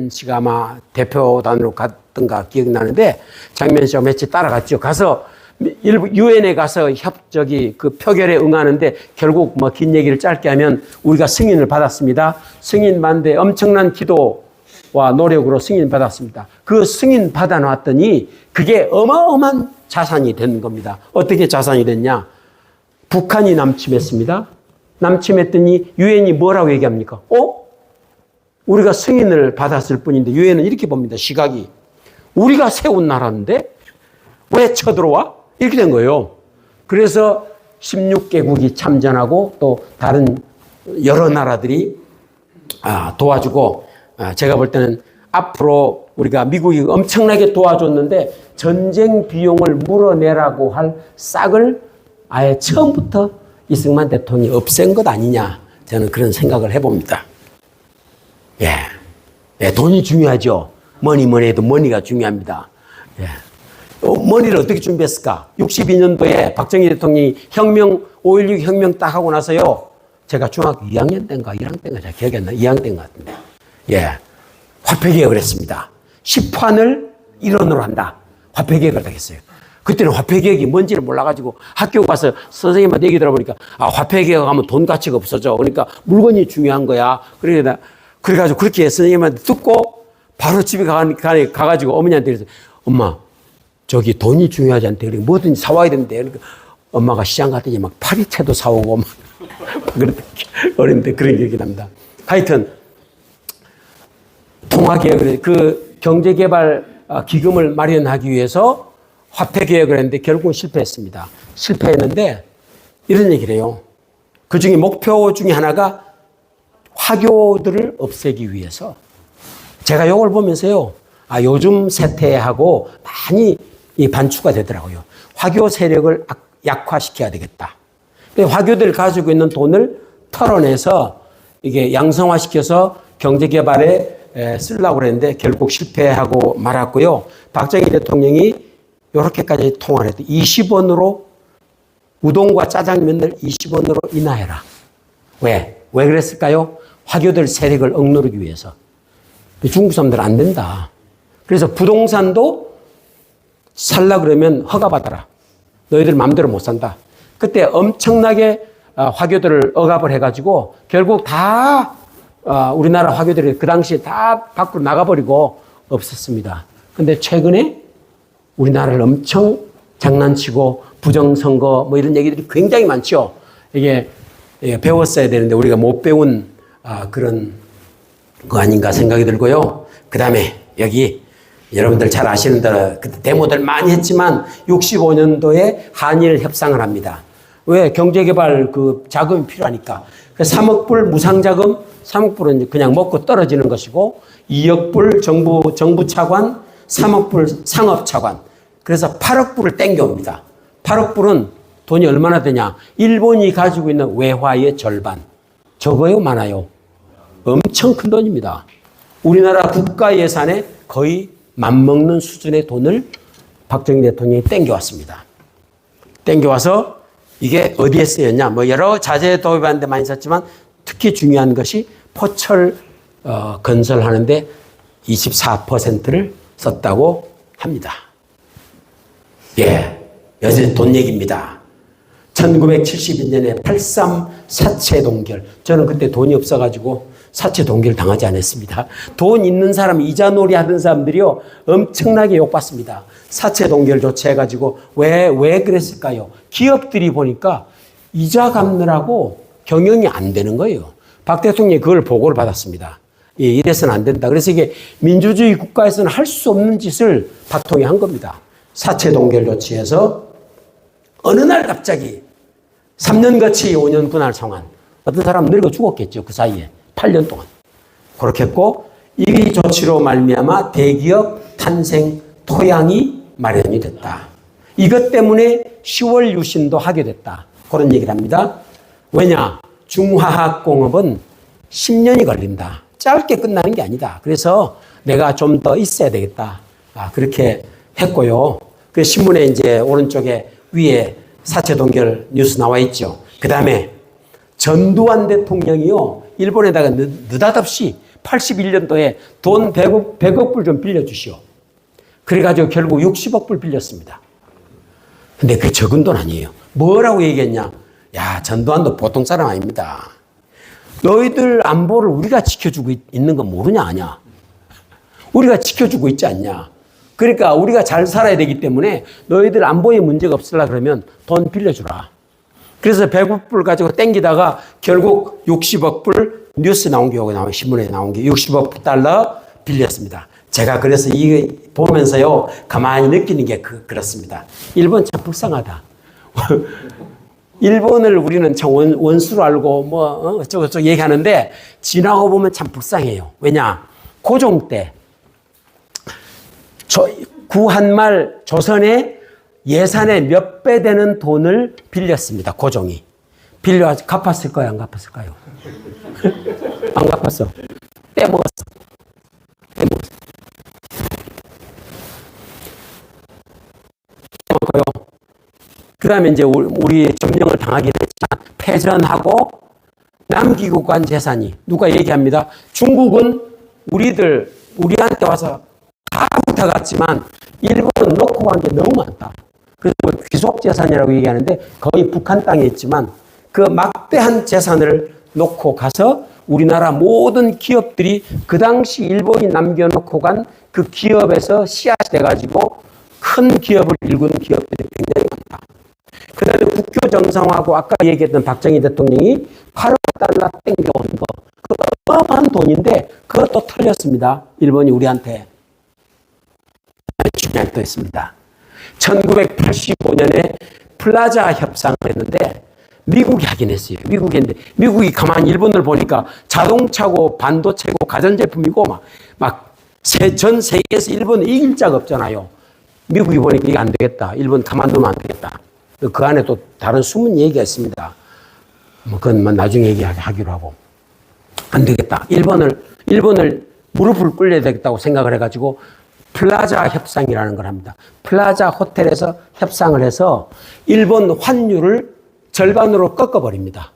씨가 아마 대표단으로 갔던가 기억나는데 장면 씨가 며칠 따라갔죠. 가서 유엔에 가서 그 표결에 응하는데 결국 뭐 긴 얘기를 짧게 하면 우리가 승인을 받았습니다. 승인 받는데 엄청난 기도와 노력으로 승인 받았습니다. 그 승인 받아 놨더니 그게 어마어마한 자산이 된 겁니다. 어떻게 자산이 됐냐? 북한이 남침했습니다. 남침했더니 유엔이 뭐라고 얘기합니까? 우리가 승인을 받았을 뿐인데 유엔은 이렇게 봅니다. 시각이. 우리가 세운 나라인데 왜 쳐들어와? 이렇게 된 거예요. 그래서 16개국이 참전하고 또 다른 여러 나라들이 도와주고 제가 볼 때는 앞으로 우리가 미국이 엄청나게 도와줬는데 전쟁 비용을 물어내라고 할 싹을 아예 처음부터 이승만 대통령이 없앤 것 아니냐 저는 그런 생각을 해봅니다. 돈이 중요하죠. 뭐니 해도 머니가 중요합니다. 머니를 어떻게 준비했을까? 62년도에 박정희 대통령이 5.16 혁명 딱 하고 나서요. 제가 중학교 2학년 때인가 1학년 때인가 잘 기억이 안 나. 2학년 때인 것 같은데. 화폐개혁을 했습니다. 10환을 1원으로 한다. 화폐개혁을 딱 했어요. 그때는 화폐개혁이 뭔지를 몰라가지고 학교 가서 선생님한테 얘기 들어보니까 화폐개혁하면 돈 가치가 없어져. 그러니까 물건이 중요한 거야. 그래가지고 그렇게 선생님한테 듣고 바로 집에 가가지고 어머니한테 그래서 엄마 저기 돈이 중요하지 않대. 그러니까 뭐든지 사와야 된대. 그러니까 엄마가 시장 갔더니 막 파리채도 사오고 막 어린데 그런 기억이 납니다. 하여튼 통화개혁을 그 경제개발 기금을 마련하기 위해서 화폐개혁을 했는데 결국은 실패했습니다. 실패했는데 이런 얘기를 해요. 그 중에 목표 중에 하나가 화교들을 없애기 위해서 제가 이걸 보면서요. 요즘 세태하고 많이 반추가 되더라고요. 화교 세력을 약화시켜야 되겠다. 화교들 가지고 있는 돈을 털어내서 이게 양성화시켜서 경제개발에 쓰려고 그랬는데 결국 실패하고 말았고요. 박정희 대통령이 이렇게까지 통화를 했대. 20원으로 우동과 짜장면을 20원으로 인하해라. 왜? 왜 그랬을까요? 화교들 세력을 억누르기 위해서. 중국 사람들 안 된다. 그래서 부동산도 살라 그러면 허가받아라. 너희들 마음대로 못 산다. 그때 엄청나게 화교들을 억압을 해가지고 결국 다 우리나라 화교들이 그 당시에 다 밖으로 나가버리고 없었습니다. 근데 최근에 우리나라를 엄청 장난치고 부정선거 뭐 이런 얘기들이 굉장히 많죠. 이게 배웠어야 되는데 우리가 못 배운 그런 거 아닌가 생각이 들고요. 그 다음에 여기 여러분들 잘 아시는 대로 그때 데모들 많이 했지만 65년도에 한일 협상을 합니다. 왜? 경제개발 그 자금이 필요하니까. 3억 불 무상자금, 3억 불은 그냥 먹고 떨어지는 것이고 2억 불 정부 차관, 3억 불 상업 차관. 그래서 8억 불을 땡겨옵니다. 8억 불은 돈이 얼마나 되냐? 일본이 가지고 있는 외화의 절반. 적어요? 많아요? 엄청 큰 돈입니다. 우리나라 국가 예산에 거의 맞먹는 수준의 돈을 박정희 대통령이 땡겨왔습니다. 땡겨와서 이게 어디에 쓰였냐? 뭐 여러 자재 도입하는 데 많이 썼지만 특히 중요한 것이 포철 건설하는데 24%를 썼다고 합니다. 예, 여전히 돈 얘기입니다. 1972년에 83 사채 동결. 저는 그때 돈이 없어가지고 사채 동결 당하지 않았습니다. 돈 있는 사람, 이자놀이 하던 사람들이요, 엄청나게 욕받습니다. 사채 동결 조치해가지고 왜 그랬을까요? 기업들이 보니까 이자 갚느라고 경영이 안 되는 거예요. 박 대통령이 그걸 보고를 받았습니다. 예, 이래서는 안 된다. 그래서 이게 민주주의 국가에서는 할 수 없는 짓을 박통이 한 겁니다. 사채 동결 조치해서 어느 날 갑자기 3년 거치 5년 분할 상환. 어떤 사람 늙어 죽었겠죠. 그 사이에 8년 동안. 그렇게 했고 이 조치로 말미암아 대기업 탄생 토양이 마련이 됐다. 이것 때문에 10월 유신도 하게 됐다. 그런 얘기를 합니다. 왜냐? 중화학공업은 10년이 걸린다. 짧게 끝나는 게 아니다. 그래서 내가 좀 더 있어야 되겠다. 그렇게 했고요. 그 신문에 이제 오른쪽에 위에 사채 동결 뉴스 나와 있죠. 그 다음에 전두환 대통령이요, 일본에다가 느닷없이 81년도에 돈 100억 불 좀 빌려주시오. 그래가지고 결국 60억 불 빌렸습니다. 근데 그게 적은 돈 아니에요. 뭐라고 얘기했냐? 야, 전두환도 보통 사람 아닙니다. 너희들 안보를 우리가 지켜주고 있는 건 모르냐, 아냐? 우리가 지켜주고 있지 않냐? 그러니까 우리가 잘 살아야 되기 때문에 너희들 안보에 문제가 없으려 그러면 돈 빌려주라. 그래서 100억 불 가지고 땡기다가 결국 60억 불 뉴스 나온 게 신문에 나온 게 60억 달러 빌렸습니다. 제가 그래서 이 보면서요 가만히 느끼는 게 그렇습니다. 일본 참 불쌍하다. 일본을 우리는 참 원수로 알고 뭐 어쩌고저쩌고 얘기하는데 지나고 보면 참 불쌍해요. 왜냐? 고종 때 구한말 조선의 예산의 몇 배 되는 돈을 빌렸습니다. 고종이. 빌려 갚았을까요? 안 갚았을까요? 안 갚았어. 떼먹었어. 그 다음에 이제 우리 점령을 당하긴 했지만 패전하고 남기고 간 재산이 누가 얘기합니다. 중국은 우리한테 와서 다 훑어갔지만 일본은 놓고 간 게 너무 많다. 그래서 귀속 재산이라고 얘기하는데 거의 북한 땅에 있지만 그 막대한 재산을 놓고 가서 우리나라 모든 기업들이 그 당시 일본이 남겨놓고 간 그 기업에서 씨앗이 돼가지고 큰 기업을 일군 기업들이 굉장히 많다. 그 다음에 국교 정상화하고 아까 얘기했던 박정희 대통령이 8억 달러 땡겨온 거. 그 어마어마한 돈인데 그것도 털렸습니다. 일본이 우리한테. 중요한 또 있습니다. 1985년에 플라자 협상을 했는데 미국이 하긴 했어요. 미국이 가만히 일본을 보니까 자동차고 반도체고 가전제품이고 전 세계에서 일본은 이길 자가 없잖아요. 미국이 보니까 이게 안 되겠다. 일본 가만두면 안 되겠다. 그 안에 또 다른 숨은 얘기가 있습니다. 그건 나중에 얘기하기로 하고. 안 되겠다. 일본을 무릎을 꿇려야 되겠다고 생각을 해가지고 플라자 협상이라는 걸 합니다. 플라자 호텔에서 협상을 해서 일본 환율을 절반으로 꺾어버립니다.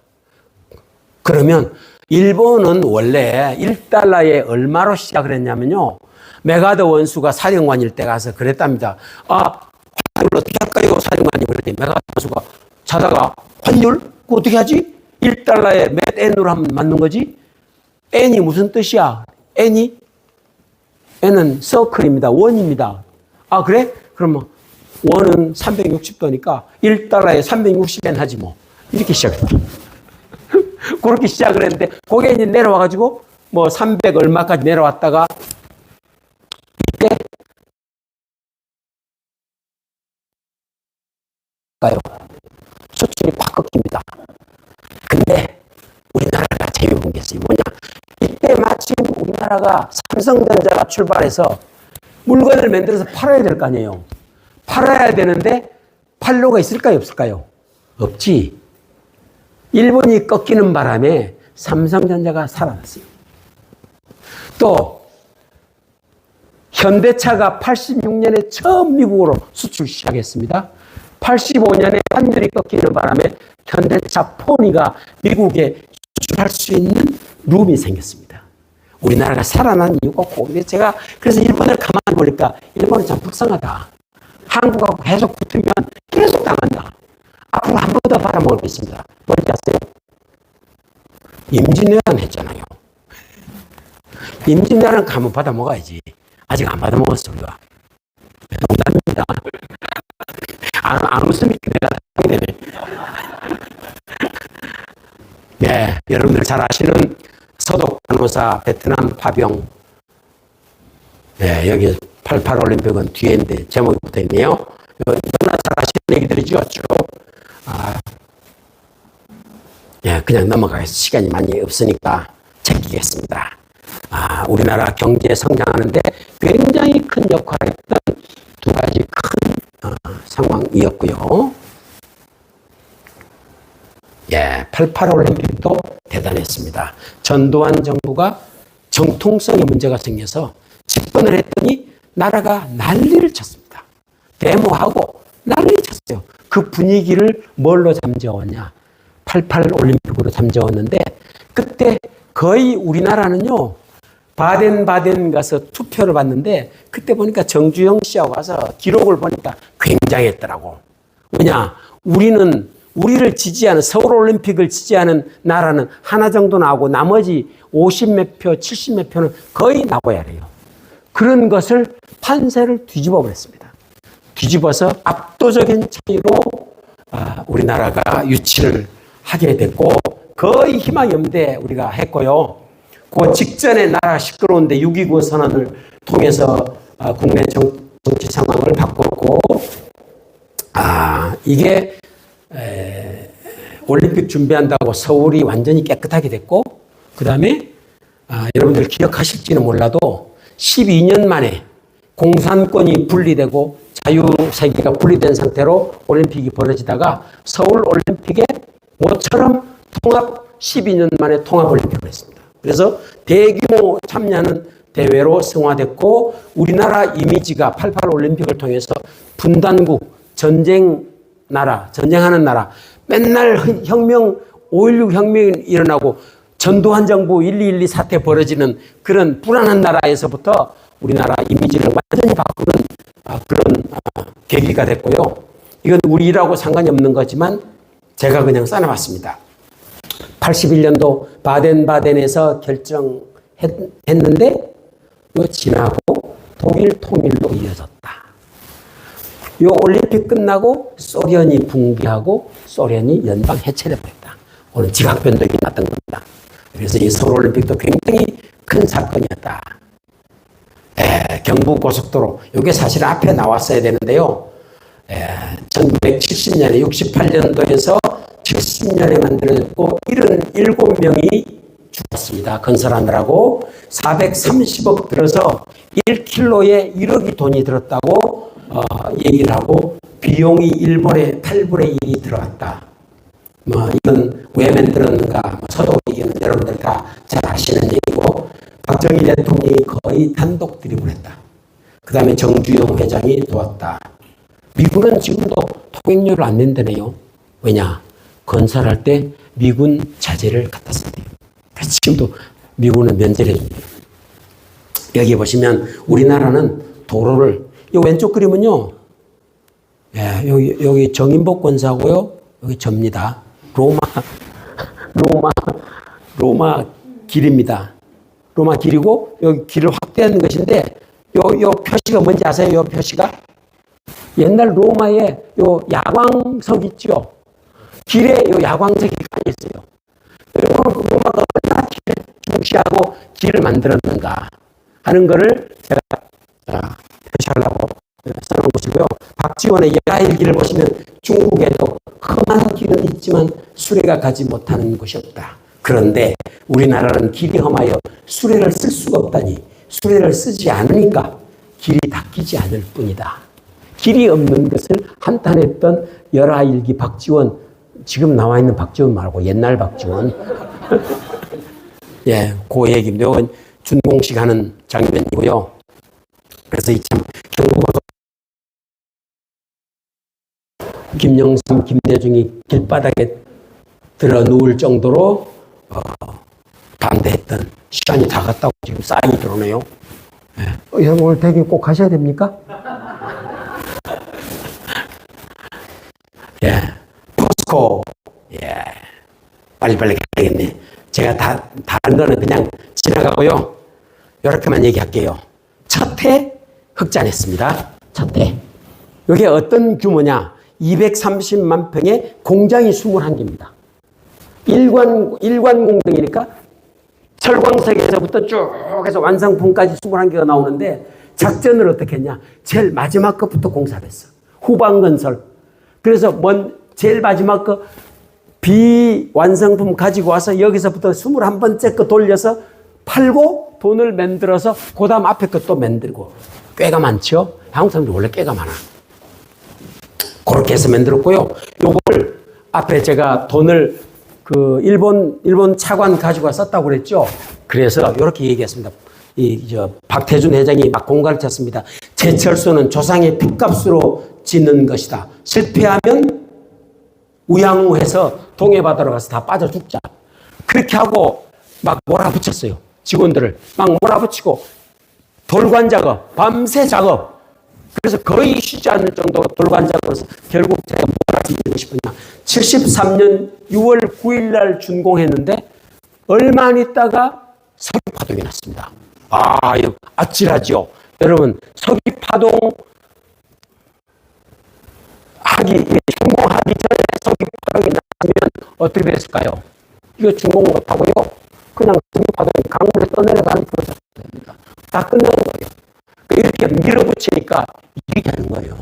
그러면 일본은 원래 1달러에 얼마로 시작을 했냐면요. 메가더 원수가 사령관일 때 가서 그랬답니다. 환율을 어떻게 할까요? 사령관이 그랬더니 메가더 원수가 자다가 환율? 그거 어떻게 하지? 1달러에 몇 엔으로 하면 맞는 거지? 엔이 무슨 뜻이야? 엔이? 엔은 서클입니다. 원입니다. 그래? 그러면 원은 360도니까 1달러에 360엔 하지 뭐. 이렇게 시작했다. 그렇게 시작을 했는데 그게 이제 내려와가지고 뭐 300 얼마까지 내려왔다가 이때 수출이 팍 꺾입니다. 근데 우리나라가 재미본 게 있어요. 뭐냐? 이때 마침 우리나라가 삼성전자가 출발해서 물건을 만들어서 팔아야 될 거 아니에요. 팔아야 되는데 판로가 있을까요? 없을까요? 없지. 일본이 꺾이는 바람에 삼성전자가 살아났어요. 또 현대차가 86년에 처음 미국으로 수출 시작했습니다. 85년에 환율이 꺾이는 바람에 현대차 포니가 미국에 수출할 수 있는 룸이 생겼습니다. 우리나라가 살아난 이유가 그건데 제가 그래서 일본을 가만히 보니까 일본은 참 불쌍하다. 한국하고 계속 붙으면 계속 당한다. 앞으로 한 번 더 받아먹을 게 있습니다. 뭔지 아세요? 임진왜란 했잖아요. 임진왜란 가면 받아먹어야지. 아직 안 받아먹었어 우리가. 농담입니다. 안 웃으니까 내가 당하게 되네. 네, 여러분들 잘 아시는 서독 간호사 베트남 파병. 네, 여기 88 올림픽은 뒤에 있는데 제목이 붙어 있네요. 너무나 잘 아시는 얘기들이죠. 쭉. 예, 그냥 넘어가겠습니다. 시간이 많이 없으니까 제끼겠습니다. 우리나라 경제 성장하는데 굉장히 큰 역할을 했던 두 가지 큰 상황이었고요. 예, 88 올림픽도 대단했습니다. 전두환 정부가 정통성에 문제가 생겨서 집권을 했더니 나라가 난리를 쳤습니다. 데모하고 난리를 쳤어요. 그 분위기를 뭘로 잠재웠냐? 88 올림픽으로 잠재웠는데 그때 거의 우리나라는요. 바덴 가서 투표를 봤는데 그때 보니까 정주영 씨하고 가서 기록을 보니까 굉장했더라고. 왜냐? 우리를 지지하는 서울올림픽을 지지하는 나라는 하나 정도 나오고 나머지 50몇 표, 70몇 표는 거의 나와야 해요. 그런 것을 판세를 뒤집어 버렸습니다. 뒤집어서 압도적인 차이로 우리나라가 유치를 하게 됐고 거의 희망이 없는데 우리가 했고요. 그 직전에 나라 시끄러운데 6.29 선언을 통해서 국내 정치 상황을 바꿨고 이게 올림픽 준비한다고 서울이 완전히 깨끗하게 됐고 그 다음에 여러분들 기억하실지는 몰라도 12년 만에 공산권이 분리되고 자유세계가 분리된 상태로 올림픽이 벌어지다가 서울올림픽에 모처럼 12년 만에 통합올림픽을 했습니다. 그래서 대규모 참여하는 대회로 성화됐고 우리나라 이미지가 88 올림픽을 통해서 분단국, 전쟁하는 나라, 맨날 5.16 혁명이 일어나고 전두환 정부 1.212 사태 벌어지는 그런 불안한 나라에서부터 우리나라 이미지를 완전히 바꾸는 그런 계기가 됐고요. 이건 우리하고 상관이 없는 거지만 제가 그냥 써놔봤습니다. 81년도 바덴에서 결정했는데 이거 지나고 독일 통일로 이어졌다. 이 올림픽 끝나고 소련이 붕괴하고 소련이 연방 해체돼 버렸다. 오늘 지각 변동이 났던 겁니다. 그래서 이 서울올림픽도 굉장히 큰 사건이었다. 경부고속도로 이게 사실 앞에 나왔어야 되는데요. 1970년에 68년도에서 70년에 만들어졌고 77명이 죽었습니다. 건설하느라고 430억 들어서 1킬로에 1억이 돈이 들었다고 얘기를 하고 비용이 일본의 8분의 1이 들어왔다. 이건 왜 만들었는가 서도 얘기는 여러분들 다 잘 아시는 얘기고 박정희 대통령이 거의 단독 드리블 했다. 그 다음에 정주영 회장이 도왔다. 미군은 지금도 통행료를 안 낸다네요. 왜냐? 건설할 때 미군 자재를 갖다 쓴대요. 그래서 지금도 미군은 면제를 해준대요. 여기 보시면 우리나라는 도로를, 이 왼쪽 그림은요, 예, 여기 정인복 권사고요, 여기 접니다. 로마 길입니다. 로마 길이고, 여기 길을 확대하는 것인데, 요 표시가 뭔지 아세요? 요 표시가? 옛날 로마에 요 야광석 있죠? 길에 요 야광석이 깔려있어요. 로마가 얼마나 길을 중시하고 길을 만들었는가 하는 거를 제가 표시하려고 써놓은 것이고요. 박지원의 열아일기를 보시면 중국에도 험한 길은 있지만 수레가 가지 못하는 곳이 없다. 그런데 우리나라는 길이 험하여 수레를 쓸 수가 없다니, 수레를 쓰지 않으니까 길이 닦이지 않을 뿐이다. 길이 없는 것을 한탄했던 열아일기 박지원, 지금 나와 있는 박지원 말고 옛날 박지원. 예, 그 얘기입니다. 이건 준공식 하는 장면이고요. 그래서 이 참 경부고속 김영삼, 김대중이 길바닥에 들어 누울 정도로 반대했던 시간이 다 갔다고 지금 사인이 들어오네요. 예. 오늘 대기 꼭 가셔야 됩니까? 예. 포스코. 예. 빨리빨리 가야겠네. 제가 다른 거는 그냥 지나가고요. 이렇게만 얘기할게요. 첫 해 흑잔했습니다. 첫 해. 이게 어떤 규모냐? 230만 평의 공장이 21개입니다. 일관 공장이니까 철광석에서부터 쭉 해서 완성품까지 21개가 나오는데 작전을 어떻게 했냐? 제일 마지막 것부터 공사를 했어. 후방건설. 그래서 제일 마지막 거 비완성품 가지고 와서 여기서부터 21번째 거 돌려서 팔고 돈을 만들어서 그 다음 앞에 것도 만들고. 꾀가 많죠? 한국 사람들이 원래 꾀가 많아. 그렇게 해서 만들었고요. 요걸 앞에 제가 돈을 일본 차관 가지고 와 썼다고 그랬죠? 그래서 이렇게 얘기했습니다. 박태준 회장이 막 공갈을 쳤습니다. 제철소는 조상의 핏값으로 짓는 것이다. 실패하면 우양우해서 동해바다로 가서 다 빠져 죽자. 그렇게 하고 막 몰아붙였어요. 직원들을 막 몰아붙이고 돌관 작업, 밤새 작업. 그래서 거의 쉬지 않을 정도로 돌관 작업에서 결국 제가 뭘 말씀드리고 싶으냐. 73년 6월 9일 날 준공했는데 얼마 안 있다가 서귀파동이 났습니다. 이거 아찔하죠. 여러분, 서귀파동 준공하기 전에 서귀파동이 났으면 어떻게 됐을까요? 이거 준공 못하고요. 그냥 서귀파동이 강물에 떠내려가는 프로세스가 됩니다. 다 끝나는 거예요. 이렇게 밀어붙이니까 일이 되는 거예요.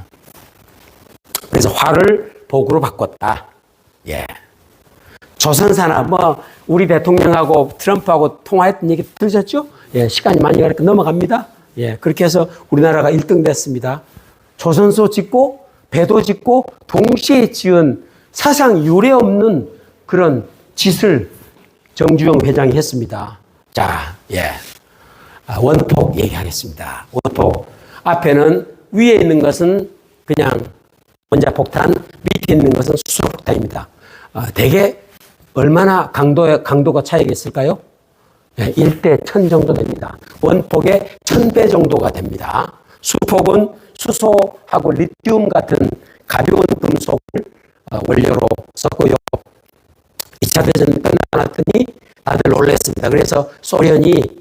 그래서 화를 복으로 바꿨다. 예. 조선산업, 우리 대통령하고 트럼프하고 통화했던 얘기 들으셨죠? 예, 시간이 많이 가니까 넘어갑니다. 예, 그렇게 해서 우리나라가 1등 됐습니다. 조선소 짓고, 배도 짓고, 동시에 지은 사상 유례 없는 그런 짓을 정주영 회장이 했습니다. 자, 예. 원폭 얘기하겠습니다. 원폭. 앞에는 위에 있는 것은 그냥 원자폭탄, 밑에 있는 것은 수소폭탄입니다. 대개 얼마나 강도가 차이가 있을까요? 1대 1000 정도 됩니다. 원폭의 1000배 정도가 됩니다. 수폭은 수소하고 리튬 같은 가벼운 금속을 원료로 썼고요. 2차 대전 끝나더니 다들 놀랐습니다. 그래서 소련이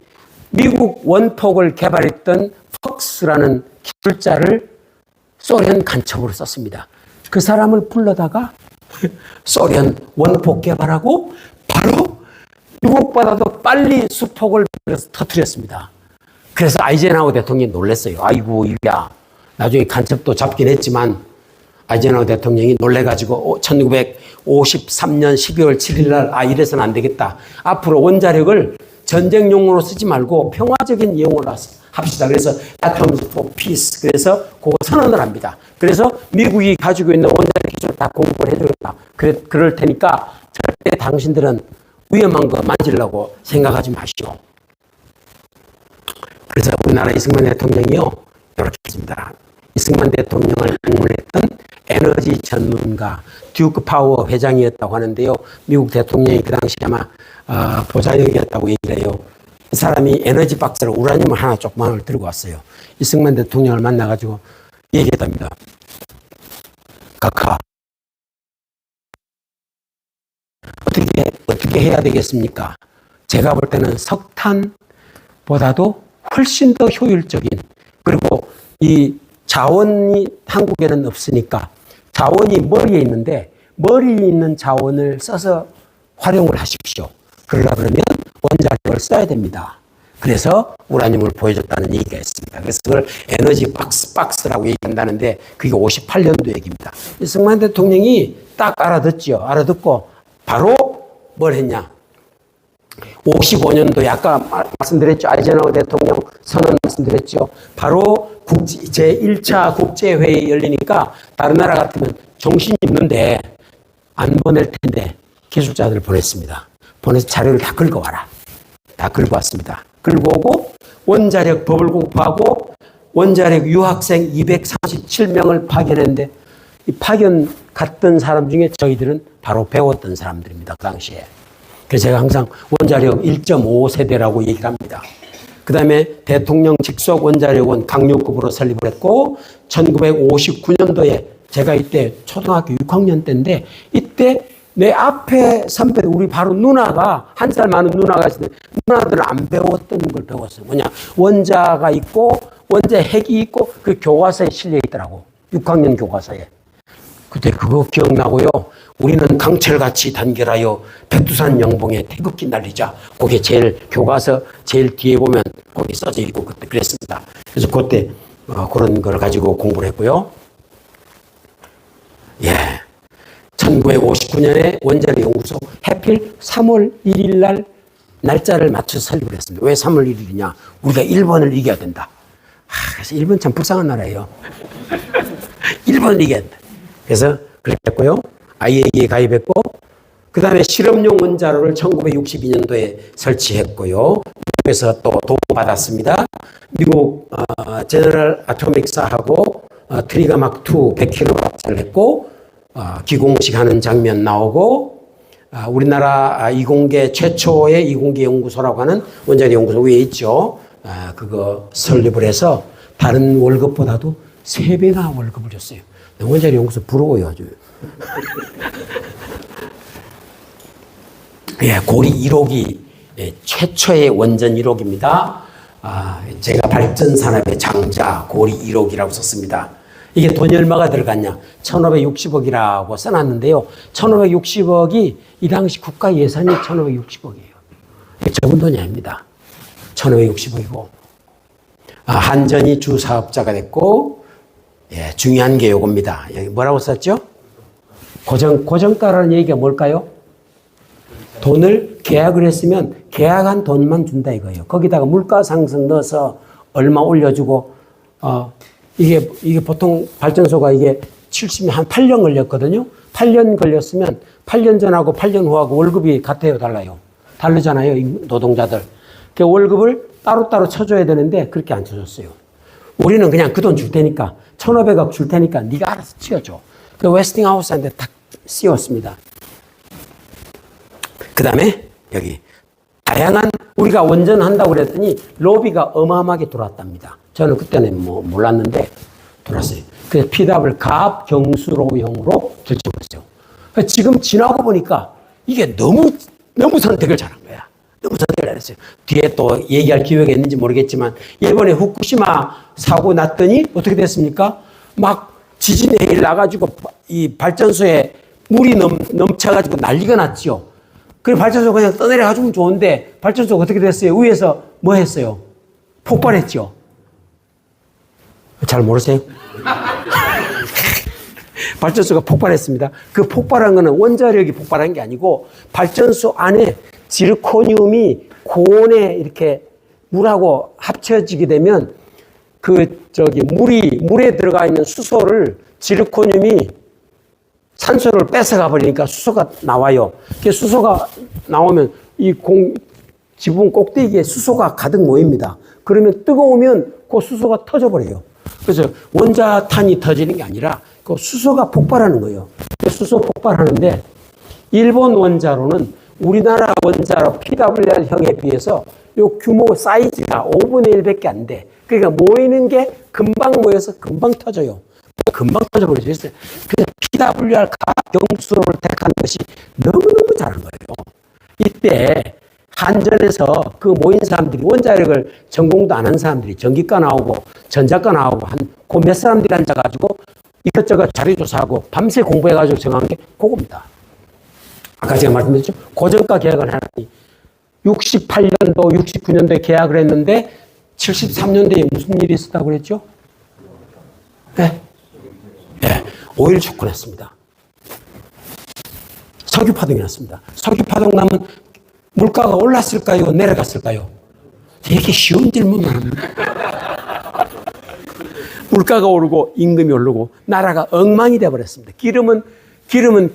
미국 원폭을 개발했던 퍽스라는 기술자를 소련 간첩으로 썼습니다. 그 사람을 불러다가 소련 원폭 개발하고 바로 미국보다도 빨리 수폭을 터뜨렸습니다. 그래서 아이젠하워 대통령이 놀랐어요. 아이고, 이야. 나중에 간첩도 잡긴 했지만 아이젠하워 대통령이 놀래가지고 1953년 12월 7일 날 이래서는 안 되겠다. 앞으로 원자력을 전쟁용으로 쓰지 말고 평화적인 이용으로 합시다. 그래서 Atoms for Peace. 그래서 그거 선언을 합니다. 그래서 미국이 가지고 있는 원자력 기술을 다 공급을 해주겠다. 그럴 테니까 절대 당신들은 위험한 거 만지려고 생각하지 마시오. 그래서 우리나라 이승만 대통령이요, 이렇게 했습니다. 이승만 대통령을 방문했던 에너지 전문가 듀크 파워 회장이었다고 하는데요. 미국 대통령이 그 당시 아마 보좌역이었다고 얘기를 해요. 이 사람이 에너지 박스를 우라늄 하나 조그만을 들고 왔어요. 이승만 대통령을 만나가지고 얘기했답니다. 카카, 어떻게 해야 되겠습니까? 제가 볼 때는 석탄보다도 훨씬 더 효율적인, 그리고 이 자원이 한국에는 없으니까 자원이 머리에 있는데 머리에 있는 자원을 써서 활용을 하십시오. 그러려 그러면 원자력을 써야 됩니다. 그래서 우라늄을 보여줬다는 얘기가 있습니다. 그래서 그걸 에너지 박스라고 얘기한다는데 그게 58년도 얘기입니다. 이승만 대통령이 딱 알아듣죠. 알아듣고 바로 뭘 했냐. 55년도에 아까 말씀드렸죠. 아이젠하워 대통령 선언 말씀드렸죠. 바로 제1차 국제회의 열리니까 다른 나라 같으면 정신이 없는데 안 보낼 텐데 기술자들을 보냈습니다. 보내서 자료를 다 긁어와라. 다 긁어왔습니다. 긁어오고 원자력 법을 공부하고 원자력 유학생 237명을 파견했는데 이 파견 갔던 사람 중에 저희들은 바로 배웠던 사람들입니다. 그 당시에. 그래서 제가 항상 원자력 1.5세대라고 얘기를 합니다. 그 다음에 대통령 직속 원자력원 강력급으로 설립을 했고 1959년도에 제가 이때 초등학교 6학년 때인데 이때 내 앞에 선배, 우리 바로 누나가, 한 살 많은 누나가 있었는데 누나들은 안 배웠던 걸 배웠어요. 뭐냐, 원자가 있고 원자 핵이 있고 그 교과서에 실려 있더라고. 6학년 교과서에. 그때 그거 기억나고요. 우리는 강철같이 단결하여 백두산 영봉에 태극기 날리자. 그게 제일 교과서 제일 뒤에 보면 거기 써져 있고 그때 그랬습니다. 그래서 그때 그런 걸 가지고 공부를 했고요. 예. 1959년에 원자력 연구소 해필 3월 1일 날 날짜를 맞춰서 설립을 했습니다. 왜 3월 1일이냐? 우리가 일본을 이겨야 된다. 그래서 일본 참 불쌍한 나라예요. 일본을 이겨야 된다. 그래서 그렇게 했고요. IAEA에 가입했고, 그 다음에 실험용 원자로를 1962년도에 설치했고요. 미국에서 또 도움받았습니다. 미국 제너럴 아토믹사하고 트리가막2 100kW를 했고, 기공식 하는 장면 나오고, 우리나라 이공계 최초의 이공계 연구소라고 하는 원자력 연구소 위에 있죠. 그거 설립을 해서 다른 월급보다도 3배나 월급을 줬어요. 원자력 연구소 부러워요, 아주. 예, 고리 1호기 최초의 원전 1호기입니다. 제가 발전산업의 장자 고리 1호기라고 썼습니다. 이게 돈이 얼마가 들어갔냐? 1560억이라고 써놨는데요. 1560억이 이 당시 국가 예산이 1560억이에요. 적은 돈이 아닙니다. 1560억이고. 한전이 주사업자가 됐고, 예, 중요한 게 요겁니다. 여기 뭐라고 썼죠? 고정가라는 얘기가 뭘까요? 돈을 계약을 했으면 계약한 돈만 준다 이거예요. 거기다가 물가 상승 넣어서 얼마 올려주고, 이게 보통 발전소가 이게 70년, 한 8년 걸렸거든요. 8년 걸렸으면 8년 전하고 8년 후하고 월급이 같아요, 달라요? 다르잖아요, 이 노동자들. 그 월급을 따로따로 쳐줘야 되는데 그렇게 안 쳐줬어요. 우리는 그냥 그 돈 줄 테니까 1,500억 줄 테니까 네가 알아서 치워줘. 그 웨스팅하우스한테 딱 씌웠습니다. 그 다음에 여기 다양한 우리가 원전한다고 그랬더니 로비가 어마어마하게 들어왔답니다. 저는 그때는 몰랐는데 들어왔어요. 그래서 피답을 가압경수로형으로 결정했어요. 지금 지나고 보니까 이게 너무 선택을 잘한 거야. 너무 선택을 잘했어요. 뒤에 또 얘기할 기회가 있는지 모르겠지만 일본의 후쿠시마 사고 났더니 어떻게 됐습니까? 막 지진의 해일 나가지고 이 발전소에 물이 넘쳐가지고 난리가 났죠. 그래서 발전소 그냥 떠내려가지고 좋은데 발전소가 어떻게 됐어요? 위에서 뭐 했어요? 폭발했죠. 잘 모르세요? 발전소가 폭발했습니다. 그 폭발한 거는 원자력이 폭발한 게 아니고 발전소 안에 지르코늄이 고온에 이렇게 물하고 합쳐지게 되면 물에 들어가 있는 수소를 지르코늄이 산소를 뺏어가 버리니까 수소가 나와요. 그 수소가 나오면 지붕 꼭대기에 수소가 가득 모입니다. 그러면 뜨거우면 그 수소가 터져버려요. 그래서 원자탄이 터지는 게 아니라 그 수소가 폭발하는 거예요. 수소 폭발하는데 일본 원자로는 우리나라 원자로 PWR형에 비해서 요 규모 사이즈가 5분의 1밖에 안 돼. 그러니까 모이는 게 금방 모여서 금방 터져요. 금방 터져버리죠. 그래서 PWR 가경수로를 택한 것이 너무너무 잘한 거예요. 이때 한전에서 그 모인 사람들이 원자력을 전공도 안 한 사람들이 전기과 나오고 전자과 나오고 그 몇 사람들이 앉아가지고 이것저것 자료조사하고 밤새 공부해가지고 정한 게 그겁니다. 아까 제가 말씀드렸죠. 고정가 계약을 하니 68년도, 69년도에 계약을 했는데 73년도에 무슨 일이 있었다고 그랬죠? 네. 네. 오일 쇼크냈습니다. 석유 파동이 났습니다. 석유 파동 나면 물가가 올랐을까요? 내려갔을까요? 되게 쉬운 질문만 합니다. 물가가 오르고 임금이 오르고 나라가 엉망이 되어버렸습니다. 기름은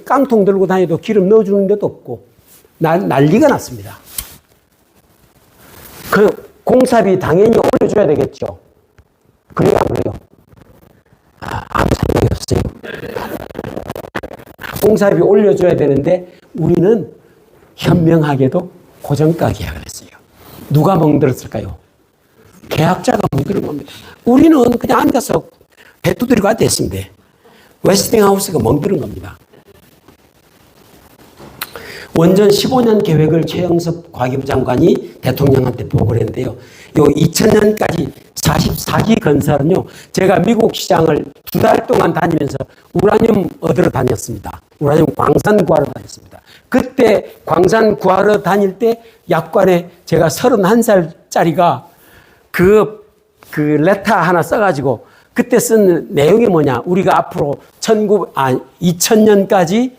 깡통 들고 다니도 기름 넣어주는 데도 없고 난리가 났습니다. 그 공사비 당연히 올려줘야 되겠죠. 그래요, 안 그래요? 아무 생각이 없어요. 공사비 올려줘야 되는데 우리는 현명하게도 고정가 계약을 했어요. 누가 멍들었을까요? 계약자가 멍들은 겁니다. 우리는 그냥 앉아서 배 두드리고 앉아있으면 돼. 웨스팅하우스가 멍들은 겁니다. 원전 15년 계획을 최영섭 과기부 장관이 대통령한테 보고를 했는데요. 요 2000년까지 44기 건설은요, 제가 미국 시장을 2달 동안 다니면서 우라늄 얻으러 다녔습니다. 우라늄 광산 구하러 다녔습니다. 그때 광산 구하러 다닐 때 약관에 제가 31살짜리가 그 레터 하나 써가지고 그때 쓴 내용이 뭐냐. 우리가 앞으로 2000년까지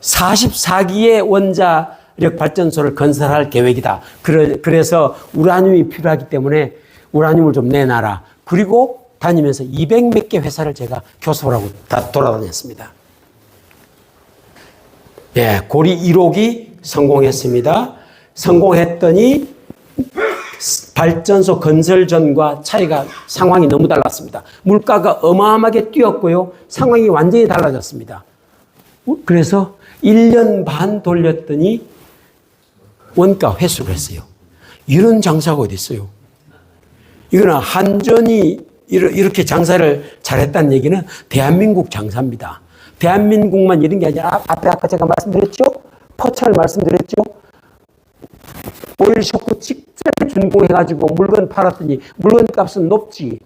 44기의 원자력 발전소를 건설할 계획이다. 그래서 우라늄이 필요하기 때문에 우라늄을 좀 내놔라. 그리고 다니면서 200몇 개 회사를 제가 교섭하고 다 돌아다녔습니다. 예, 고리 1호기 성공했습니다. 성공했더니 발전소 건설 전과 차이가 상황이 너무 달랐습니다. 물가가 어마어마하게 뛰었고요. 상황이 완전히 달라졌습니다. 그래서 1년 반 돌렸더니 원가 회수를 했어요. 이런 장사가 어디 있어요? 이거는 한전이 이렇게 장사를 잘했다는 얘기는 대한민국 장사입니다. 대한민국만 이런 게 아니라 앞에 아까 제가 말씀드렸죠? 포철 말씀드렸죠? 오일 쇼크 직전에 준공해가지고 물건 팔았더니 물건 값은 높지.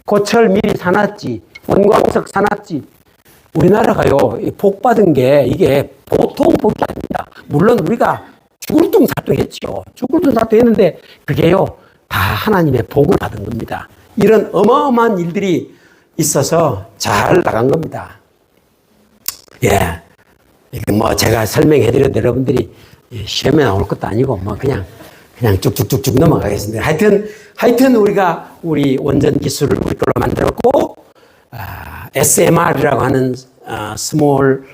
고철 미리 사놨지. 원광석 사놨지. 우리나라가요, 복 받은 게 이게 보통 복이 아닙니다. 물론 우리가 죽을둥살둥했죠. 죽을둥살둥했는데 그게요, 다 하나님의 복을 받은 겁니다. 이런 어마어마한 일들이 있어서 잘 나간 겁니다. 예. 이게 뭐 제가 설명해드려도 여러분들이 시험에 나올 것도 아니고 뭐 그냥 쭉쭉쭉쭉 넘어가겠습니다. 하여튼 우리 원전 기술을 우리 걸로 만들었고, SMR이라고 하는 스몰